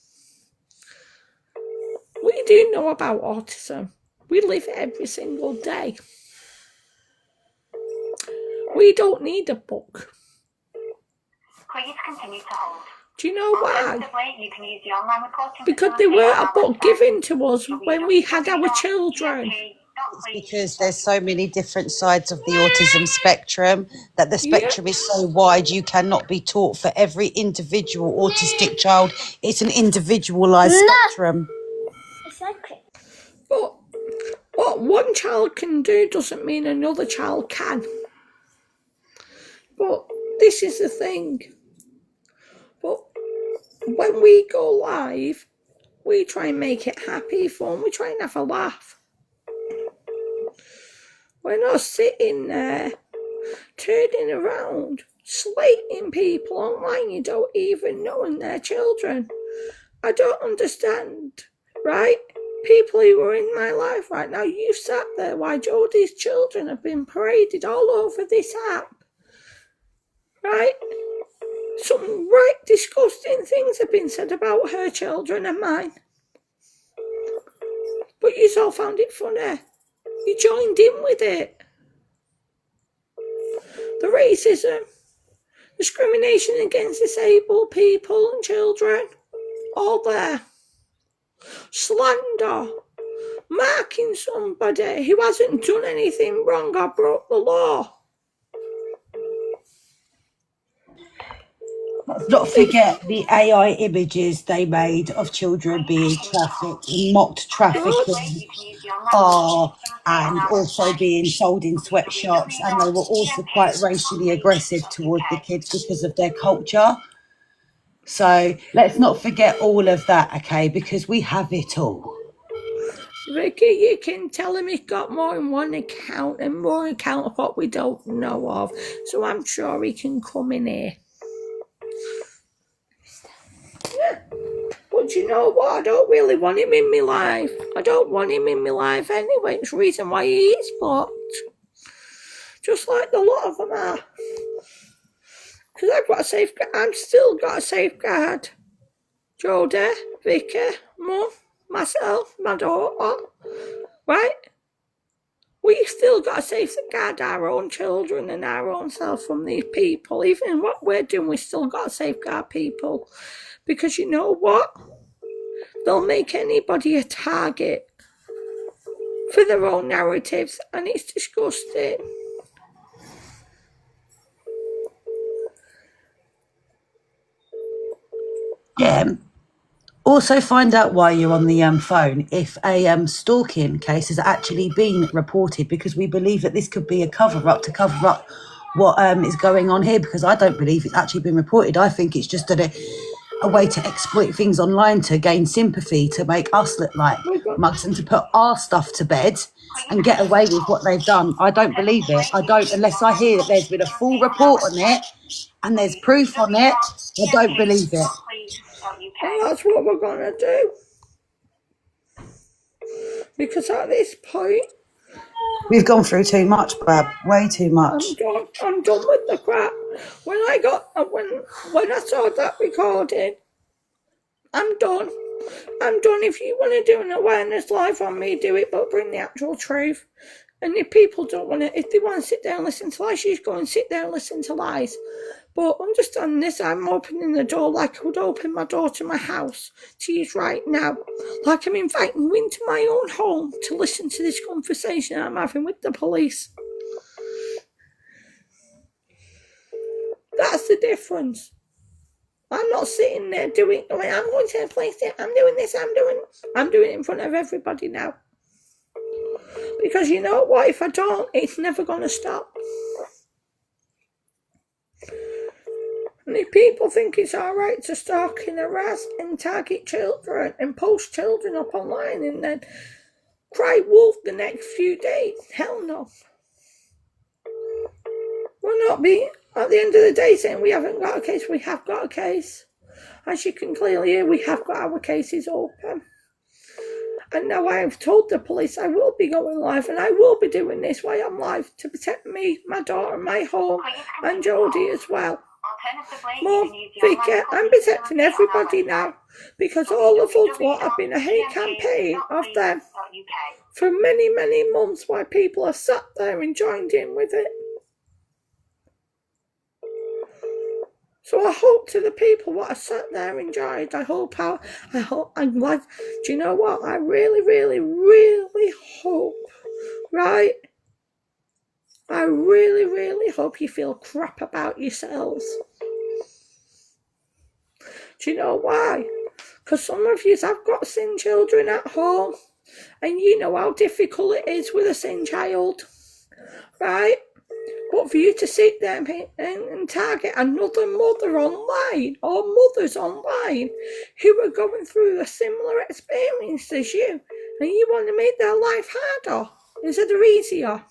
We do know about autism. We live it every single day. We don't need a book. Please continue to hold. Do you know why? Alternatively, you can use the online reporting Because there facility weren't on a our book website. given to us when we had our children. Because there's so many different sides of the autism spectrum that the spectrum is so wide, you cannot be taught for every individual autistic child. It's an individualized spectrum. Exactly. But what one child can do doesn't mean another child can. But this is the thing. But when we go live, we try and make it happy, fun. We try and have a laugh. We're not sitting there turning around, slating people online you don't even know and their children. I don't understand, right? People who are in my life right now, you sat there while Jodie's children have been paraded all over this app, right? Some right disgusting things have been said about her children and mine. But you all found it funny. You joined in with it. The racism, discrimination against disabled people and children, all there. Slander, marking somebody who hasn't done anything wrong or broke the law. Let's not forget the AI images they made of children being trafficked, mocked trafficking, and also being sold in sweatshops, and they were also quite racially aggressive towards the kids because of their culture. So let's not forget all of that, okay, because we have it all. Vicky, you can tell him he's got more than one account and more account of what we don't know of. So I'm sure he can come in here. Yeah. But you know what? I don't really want him in my life. I don't want him in my life anyway. It's the reason why he is blocked. Just like a lot of them are. Because I've got a safeguard. I've still got a safeguard. Jodie, Vicky, Mum, myself, my daughter. Right? We've still got to safeguard our own children and our own self from these people. Even what we're doing, we've still got to safeguard people. Because you know what? They'll make anybody a target for their own narratives, and it's disgusting. Yeah. Also find out why you're on the phone if a stalking case has actually been reported, because we believe that this could be a cover-up to cover up what is going on here, because I don't believe it's actually been reported. I think it's just a way to exploit things online to gain sympathy, to make us look like mugs and to put our stuff to bed and get away with what they've done. I don't believe it. I don't, unless I hear that there's been a full report on it and there's proof on it, I don't believe it. And that's what we're going to do. Because at this point, we've gone through too much, Brad. Way too much. I'm done with the crap. When I saw that recording, I'm done. I'm done. If you want to do an awareness live on me, do it, but bring the actual truth. And if people don't want to, if they want to sit there and listen to lies, you go and sit there and listen to lies. But understand this, I'm opening the door like I would open my door to my house to you right now. Like I'm inviting you into my own home to listen to this conversation I'm having with the police. That's the difference. I'm not sitting there I'm going to the police, I'm doing this, I'm doing it in front of everybody now. Because you know what, if I don't, it's never going to stop. And if people think it's alright to stalk and harass and target children and post children up online and then cry wolf the next few days, hell no. We'll not be, at the end of the day, saying we haven't got a case. We have got a case. As you can clearly hear, we have got our cases open. And now I have told the police I will be going live and I will be doing this while I'm live to protect me, my daughter, my home, and Jodie as well. Mum, Vicky, I'm protecting everybody now because all of us what have been a hate campaign of them for many, many months while people have sat there and joined in with it. So I hope to the people what I sat there and enjoyed, I'm glad, do you know what, I really, really, really hope, right, I really, really hope you feel crap about yourselves. Do you know why? Because some of you have got sin children at home, and you know how difficult it is with a sin child, right? But for you to sit there and target another mother online or mothers online who are going through a similar experience as you, and you want to make their life harder instead of easier,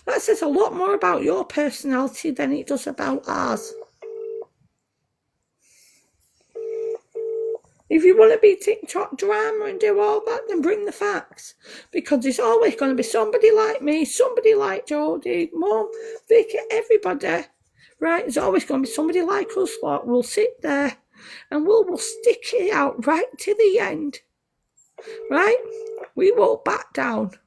that says a lot more about your personality than it does about ours. If you want to be TikTok drama and do all that, then bring the facts. Because there's always going to be somebody like me, somebody like Jodie, Mum, Vicky, everybody. Right? There's always going to be somebody like us lot. We'll sit there and we'll stick it out right to the end. Right? We won't back down.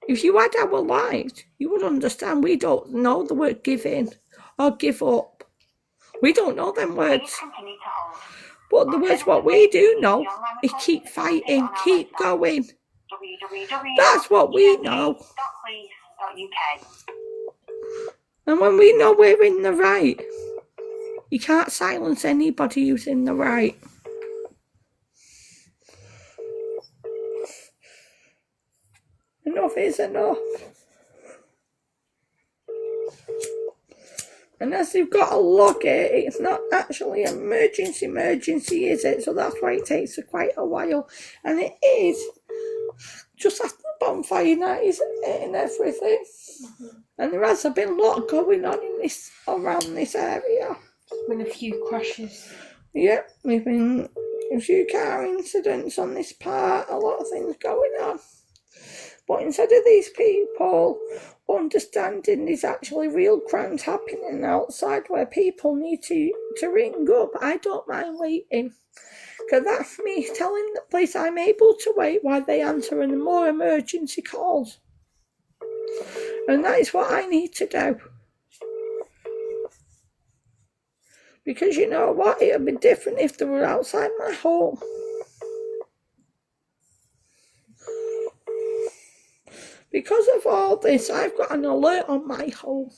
If you had our lives, you would understand we don't know the word give in or give up. We don't know them words. But the words what we do know is keep fighting, keep going. That's what we know. And when we know we're in the right, you can't silence anybody who's in the right. Enough is enough. And as you've got to log it, it's not actually emergency, is it? So that's why it takes quite a while. And it is just after the bonfire night, isn't it, and everything. Mm-hmm. And there has been a lot going on around this area. There's been a few crashes. Yeah, there's been a few car incidents on this part, a lot of things going on. But instead of these people understanding there's actually real crimes happening outside where people need to ring up, I don't mind waiting. Because that's me telling the police I'm able to wait while they answer the more emergency calls. And that is what I need to do. Because you know what? It would be different if they were outside my home. Because of all this, I've got an alert on my home.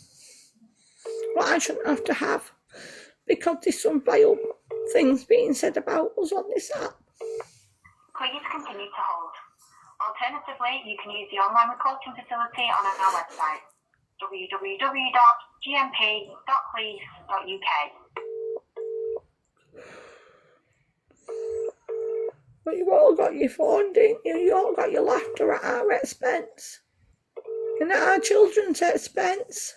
What I shouldn't have to have. Because there's some vile things being said about us on this app. Please continue to hold. Alternatively, you can use the online recording facility on our website, www.gmp.police.uk. But you all got your phone, didn't you? You all got your laughter at our expense. And at our children's expense.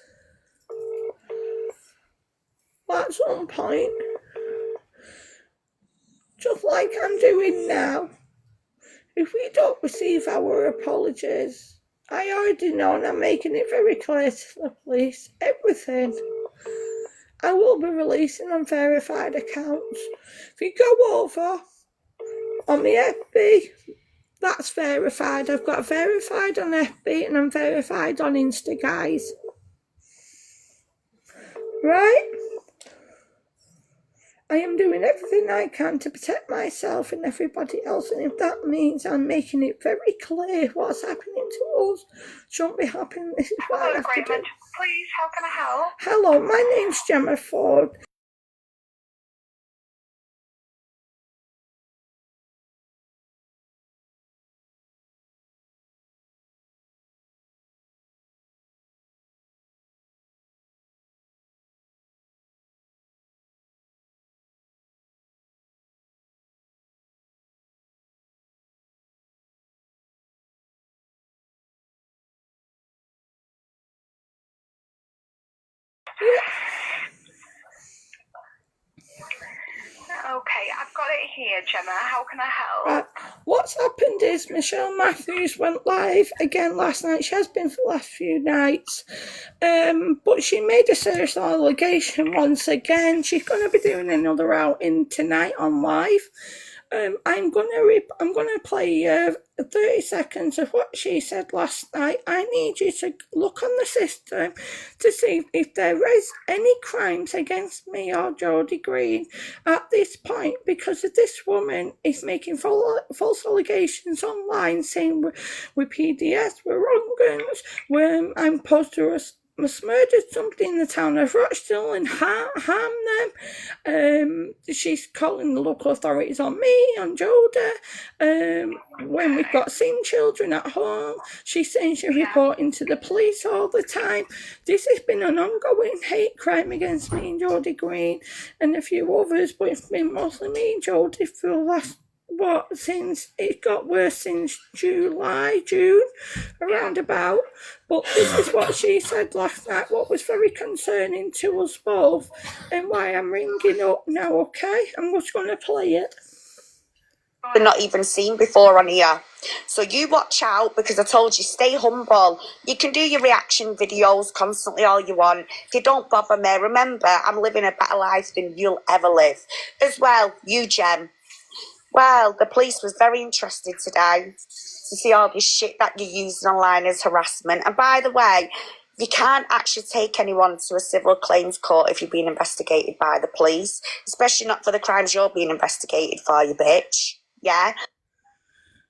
Well, at some point, just like I'm doing now, if we don't receive our apologies, I already know, and I'm making it very clear to the police, everything, I will be releasing unverified accounts. If you go over on the FB, that's verified. I've got verified on FB and I'm verified on Insta, guys. Right? I am doing everything I can to protect myself and everybody else, and if that means I'm making it very clear what's happening to us shouldn't be happening, this is what I Hello, have to Great do. Mentor. Please, how can I help? Hello, my name's Gemma Ford. Okay, I've got it here, Gemma. How can I help? Right. What's happened is Michelle Matthews went live again last night. She has been for the last few nights. But she made a serious allegation once again. She's going to be doing another outing tonight on live. I'm gonna play 30 seconds of what she said last night. I need you to look on the system to see if there is any crimes against me or Jodie Green at this point, because this woman is making false allegations online, saying we're PDS, we're wrong guns, I'm supposed to murdered somebody in the town of Rochdale and harm them. She's calling the local authorities on me, on Joda. When we've got seen children at home, she's saying she's reporting to the police all the time. This has been an ongoing hate crime against me and Jodie Green and a few others, but it's been mostly me and Jodie for the last since it got worse since June, around about. But this is what she said last night, what was very concerning to us both, and why I'm ringing up now, okay? I'm just going to play it. We're not even seen before on here. So you watch out, because I told you, stay humble. You can do your reaction videos constantly all you want. They don't bother me. Remember, I'm living a better life than you'll ever live. As well, you, Jem. Well, the police was very interested today to see all this shit that you're using online as harassment. And by the way, you can't actually take anyone to a civil claims court if you're being investigated by the police, especially not for the crimes you're being investigated for, you bitch. Yeah?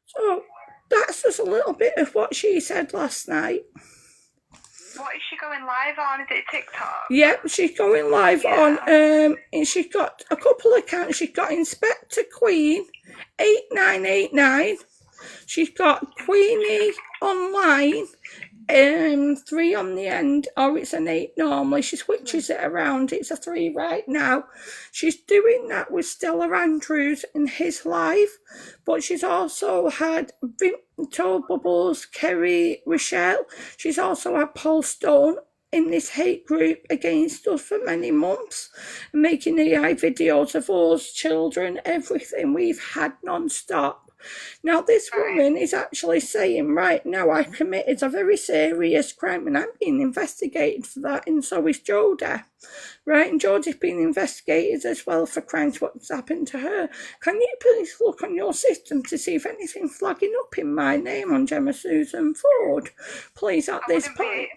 So that's just a little bit of what she said last night. What is she going live on? Is it TikTok? Yep, she's going live on, and she's got a couple of accounts. She's got Inspector Queen 8989. She's got Queenie Online, 3 on the end, or it's an 8 normally. She switches it around, it's a 3 right now. She's doing that with Stella Andrews in his live, but she's also had Toe Bubbles, Kerry, Rochelle. She's also had Paul Stone in this hate group against us for many months, making AI videos of us, children, everything we've had non-stop. Now, this woman is actually saying right now, I committed a very serious crime and I'm being investigated for that, and so is Joda. Right, and Jodie's being investigated as well for crimes what's happened to her. Can you please look on your system to see if anything's flagging up in my name on Gemma Susan Ford, please, at this point?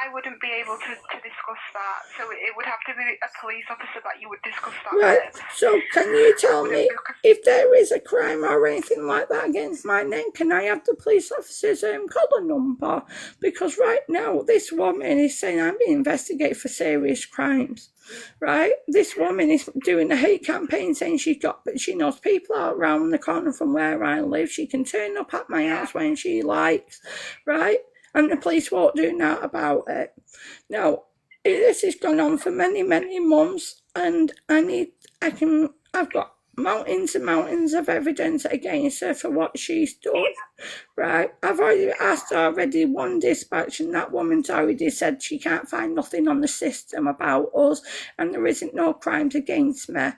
I wouldn't be able to discuss that, so it would have to be a police officer that you would discuss that Right, with. so can you tell me if there is a crime or anything like that against my name, can I have the police officer's collar number? Because right now this woman is saying I'm being investigated for serious crimes. Right, this woman is doing a hate campaign saying she knows people out around the corner from where I live. She can turn up at my house when she likes, right? And the police won't do nothing about it. Now, this has gone on for many, many months, and I've got mountains and mountains of evidence against her for what she's done. Right, I've already asked one dispatch, and that woman's already said she can't find nothing on the system about us, and there isn't no crimes against me.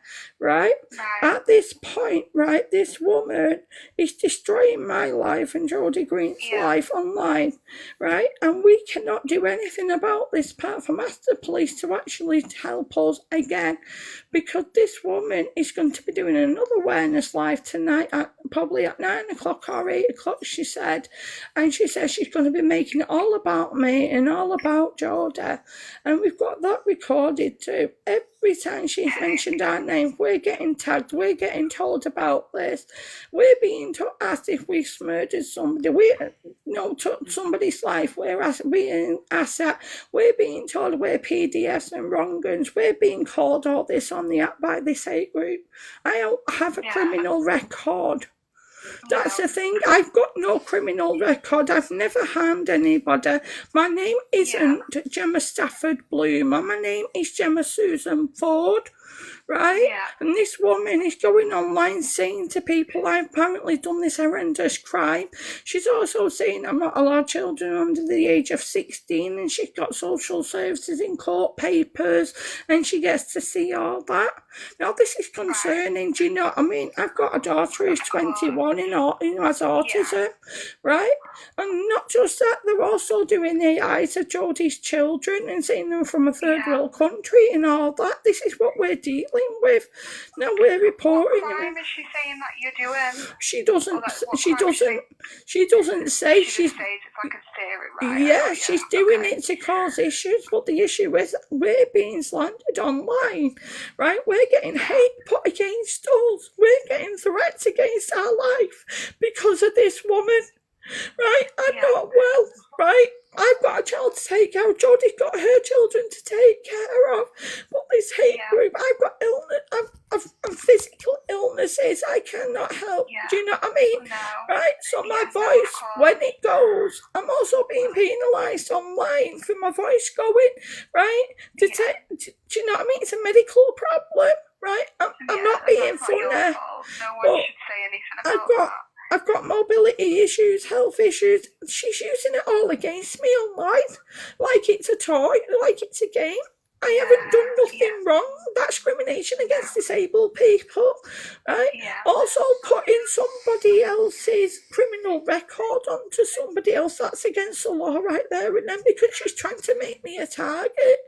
Right, at this point, right, this woman is destroying my life and Jodie Green's life online, right, and we cannot do anything about this apart from ask the police to actually help us again, because this woman is going to be doing another awareness live tonight probably at 9 o'clock or 8 o'clock, she said, and she says she's going to be making it all about me and all about Joda, and we've got that recorded too. every time she's mentioned our name, we're getting tagged, we're getting told about this, we're being asked if we murdered somebody, took somebody's life, we're being asked that, we're being told we're PDFs and wrong uns, we're being called all this on the app by this hate group. I don't have a criminal record. That's the thing. I've got no criminal record. I've never harmed anybody. My name isn't Gemma Stafford Bloomer. My name is Gemma Susan Ford. Right? Yeah. And this woman is going online saying to people, I've apparently done this horrendous crime. She's also saying I'm not allowed children under the age of 16, and she's got social services in court papers, and she gets to see all that. Now, this is concerning, do you know what I mean? I've got a daughter who's 21 who has autism, right? And not just that, they're also doing AIs of Jodie's children and saying them from a third world country and all that. This is what we're dealing with. Now we're reporting. What crime is she saying that you're doing? She doesn't. She crime doesn't. She doesn't say She she's. just says if I can steer it right. Yeah, she's doing it to cause issues, but the issue is we're being slandered online, right? We're getting hate put against us. We're getting threats against our life because of this woman, right? I'm not well, right? I've got a child to take care of. Jodie's got her children to take care of. But this hate group, I've got illness, I've physical illnesses I cannot help. Do you know what I mean? No. Right? So my voice, when it goes, I'm also being penalised online for my voice going, right? Do you know what I mean? It's a medical problem, right? I'm not being funny. No one should say anything about that. I've got mobility issues, health issues. She's using it all against me online, like it's a toy, like it's a game. I haven't done nothing wrong. That's discrimination against disabled people, right? Also putting somebody else's criminal record onto somebody else, that's against the law right there and then, because she's trying to make me a target.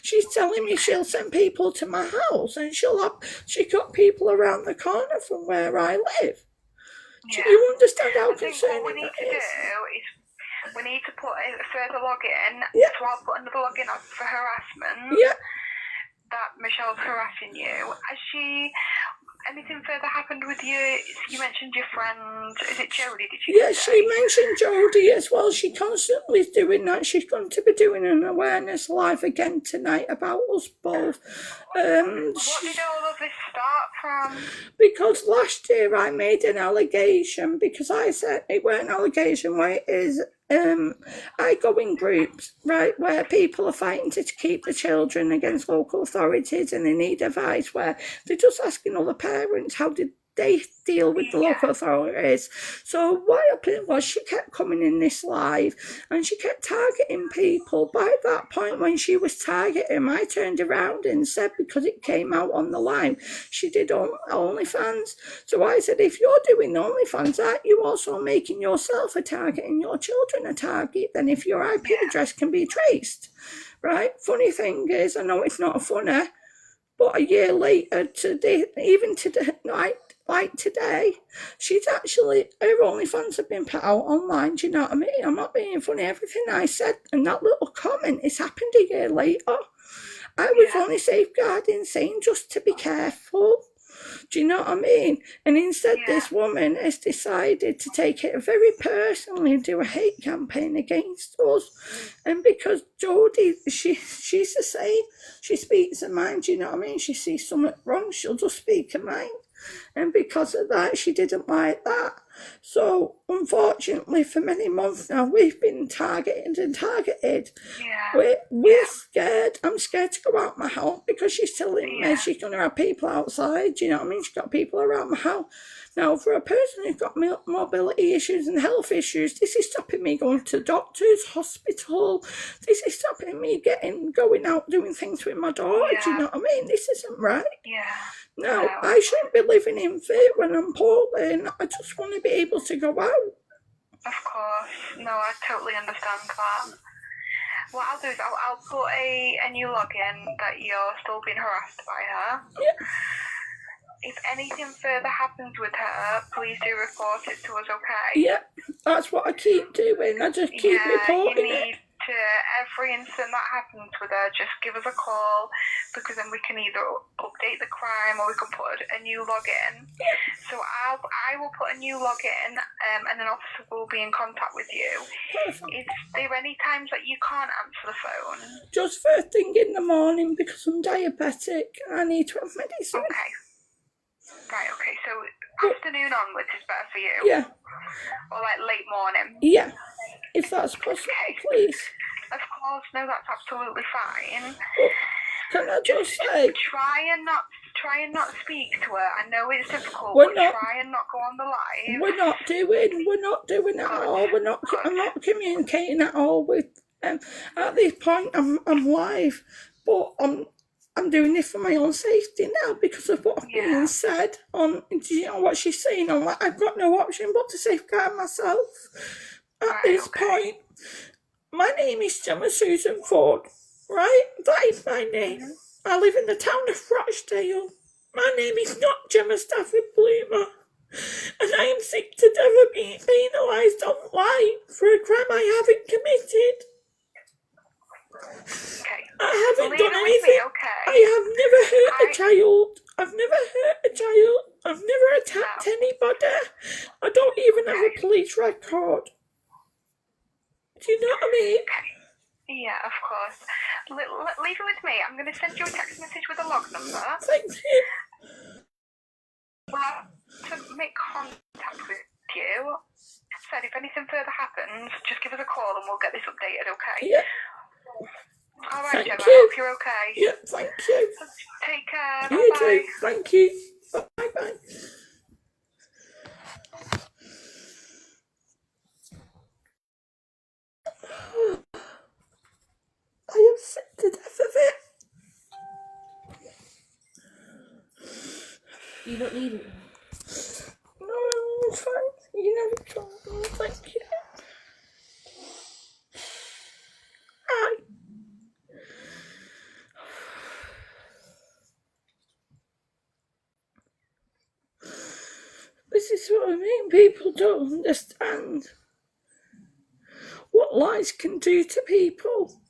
She's telling me she'll send people to my house and she's got people around the corner from where I live. Do you understand how concerning what we need that to is? do is we need to put a further login. So I'll put another login on for harassment. Yeah. That Michelle's harassing you. Has anything further happened with you? You mentioned your friend. Is it Jodie? Did you? Yeah, she mentioned Jodie as well. She constantly is doing that. She's going to be doing an awareness live again tonight about us both. What did all of this start from? Because last year I made an allegation, because I said it weren't an allegation where it is. I go in groups, right, where people are fighting to keep the children against local authorities and they need advice, where they're just asking other parents how did they deal with the local authorities. So what happened was she kept coming in this live and she kept targeting people. By that point, when she was targeting, I turned around and said, because it came out on the line, she did OnlyFans. So I said, if you're doing OnlyFans, aren't you also making yourself a target and your children a target? Then if your IP address can be traced, right? Funny thing is, I know it's not funny, but a year later, today, even today, like today, she's actually, her OnlyFans have been put out online, do you know what I mean? I'm not being funny, everything I said, and that little comment, it's happened a year later. I was only safeguarding, saying just to be careful. Do you know what I mean? And instead, this woman has decided to take it very personally and do a hate campaign against us. And because Jodie, she's the same. She speaks her mind, do you know what I mean? She sees something wrong, she'll just speak her mind. And because of that, she didn't like that. So, unfortunately, for many months now, we've been targeted. We're scared. I'm scared to go out my house because she's telling me she's going to have people outside. Do you know what I mean? She's got people around my house. Now, for a person who's got mobility issues and health issues, this is stopping me going to doctors, hospital. This is stopping me going out, doing things with my daughter. Do you know what I mean? This isn't right. No, I shouldn't be living in fear when I'm poorly, and I just want to be able to go out. Of course. No, I totally understand that. What I'll do is I'll put a new login that you're still being harassed by her. Yeah. If anything further happens with her, please do report it to us, okay? Yeah, that's what I keep doing. I just keep reporting you need it. to to every incident that happens with her, just give us a call, because then we can either update the crime or we can put a new login. So I will put a new login, and an officer will be in contact with you. Is there any times that you can't answer the phone? Just first thing in the morning, because I'm diabetic. I need to have medicine. Okay. Right, okay, so afternoon onwards is better for you? Yeah. Or like late morning? Yeah. If that's possible, please. Of course, no, that's absolutely fine. Can I just say, Try and not speak to her. I know it's difficult, We're but not- try and not go on the live. we're not doing at all. I'm not communicating at all with them. At this point, I'm live, but I'm doing this for my own safety now because of what's being said on, you know, what she's saying. I'm like, I've got no option but to safeguard myself. At this point, my name is Gemma Susan Ford, right? That is my name. I live in the town of Rochdale. My name is not Gemma Stafford Bloomer. And I am sick to death of being penalised online for a crime I haven't committed. Okay. I haven't Leave done it with anything. me, okay? I have never hurt a child. I've never hurt a child. I've never attacked anybody. I don't even have a police record. Do you know what I mean? Yeah, of course. Leave it with me. I'm going to send you a text message with a log number. Thank you. Well, to make contact with you, said if anything further happens, just give us a call and we'll get this updated, okay? Yeah. All right, Thank Gemma. you. I hope you're okay. Yeah, thank you. Take care. You Bye-bye. too. Thank you. Bye-bye. I am sick to death of it. You don't need it. No, it's fine. You never told me. Thank you. Hi. This is what I mean. People don't understand what lies can do to people.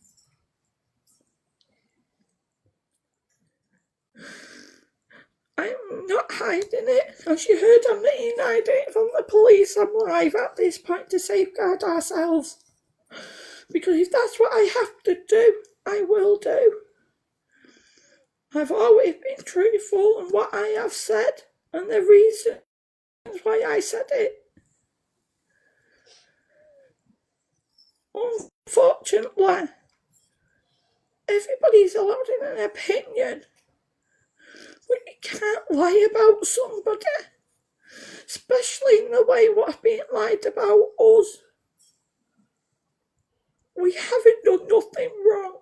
I'm not hiding it. As you heard, I'm not hiding it from the police. I'm live at this point to safeguard ourselves. Because if that's what I have to do, I will do. I've always been truthful in what I have said and the reasons why I said it. Unfortunately, everybody's allowed in an opinion. But you can't lie about somebody, especially in the way what's being lied about us. We haven't done nothing wrong.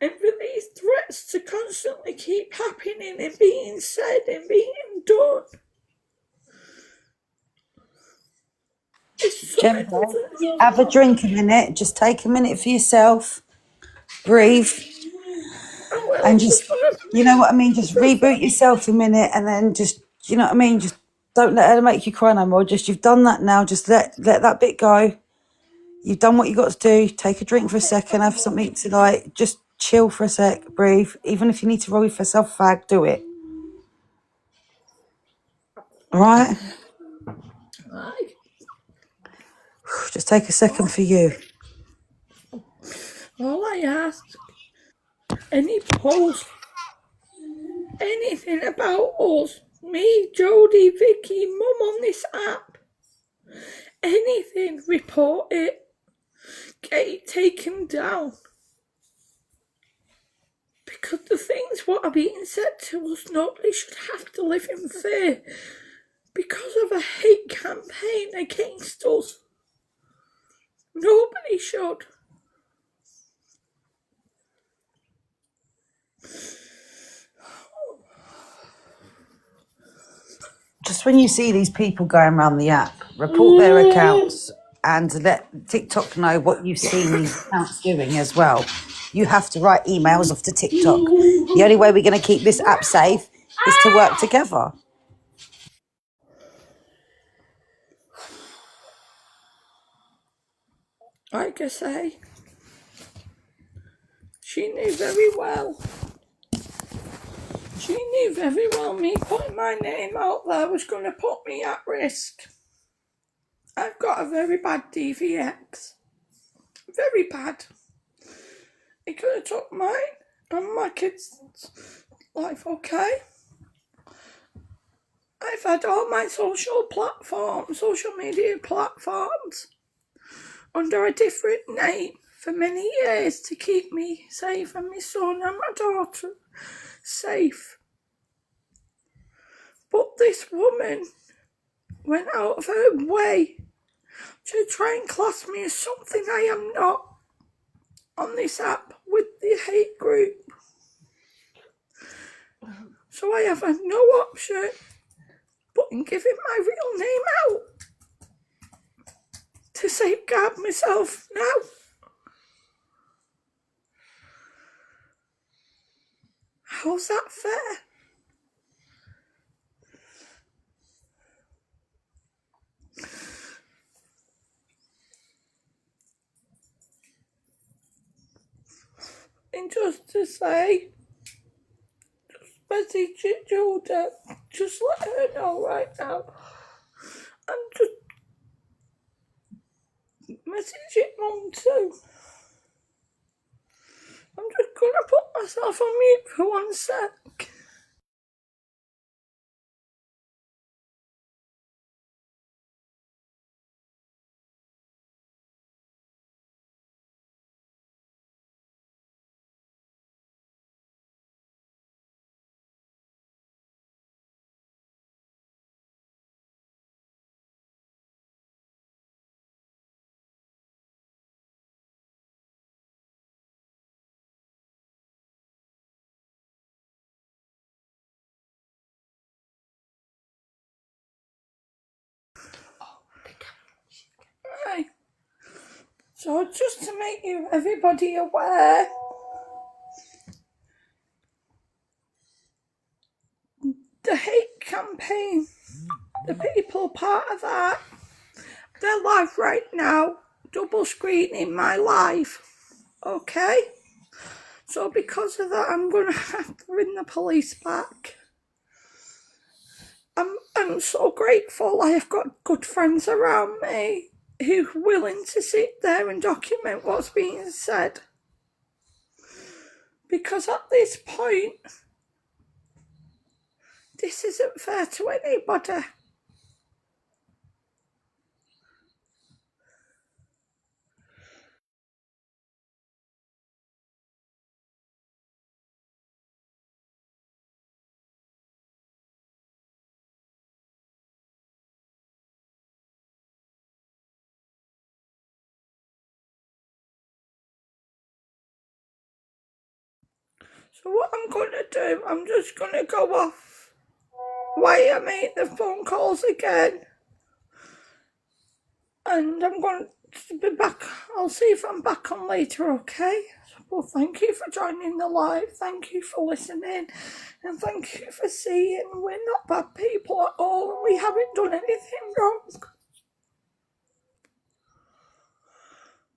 And for these threats to constantly keep happening and being said and being done, Gemma, have a drink a minute. Just take a minute for yourself. Breathe. And just, you know what I mean? Just reboot yourself a minute and then just, you know what I mean? Just don't let her make you cry no more. Just, you've done that now. Just let that bit go. You've done what you got to do. Take a drink for a second. Have something to like, just chill for a sec. Breathe. Even if you need to roll yourself a fag, do it. All right? Just take a second for you. all I ask, any post, anything about us, me, Jodie, Vicky, Mum on this app, anything, report it. Get it taken down. Because the things what are being said to us, nobody should have to live in fear because of a hate campaign against us. Nobody should. Just when you see these people going around the app, report their accounts and let TikTok know what you've seen these accounts doing as well. You have to write emails off to TikTok. The only way we're going to keep this app safe is to work together. like I say, she knew very well. She knew very well me putting my name out there was going to put me at risk. I've got a very bad DVX. Very bad. He could have took mine and my kids' life, okay? I've had all my social media platforms, under a different name for many years to keep me safe and my son and my daughter safe. But this woman went out of her way to try and class me as something I am not on this app with the hate group. So I have had no option but in giving my real name out to safeguard myself now. How's that fair? And just to say, just message Jordan, just let her know right now. And just message it mum too. I'm just gonna put myself on mute for 1 sec. Right. So just to make everybody aware, the hate campaign, the people part of that, they're live right now, double screening my life, okay? So because of that, I'm going to have to ring the police back. I'm so grateful I have got good friends around me who are willing to sit there and document what's being said. Because at this point, this isn't fair to anybody. So what I'm going to do, I'm just going to go off while I make the phone calls again. And I'm going to be back. I'll see if I'm back on later, okay? Well, thank you for joining the live. Thank you for listening. And thank you for seeing we're not bad people at all. And we haven't done anything wrong.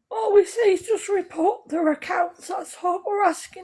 All we say is just report their accounts. That's all we're asking.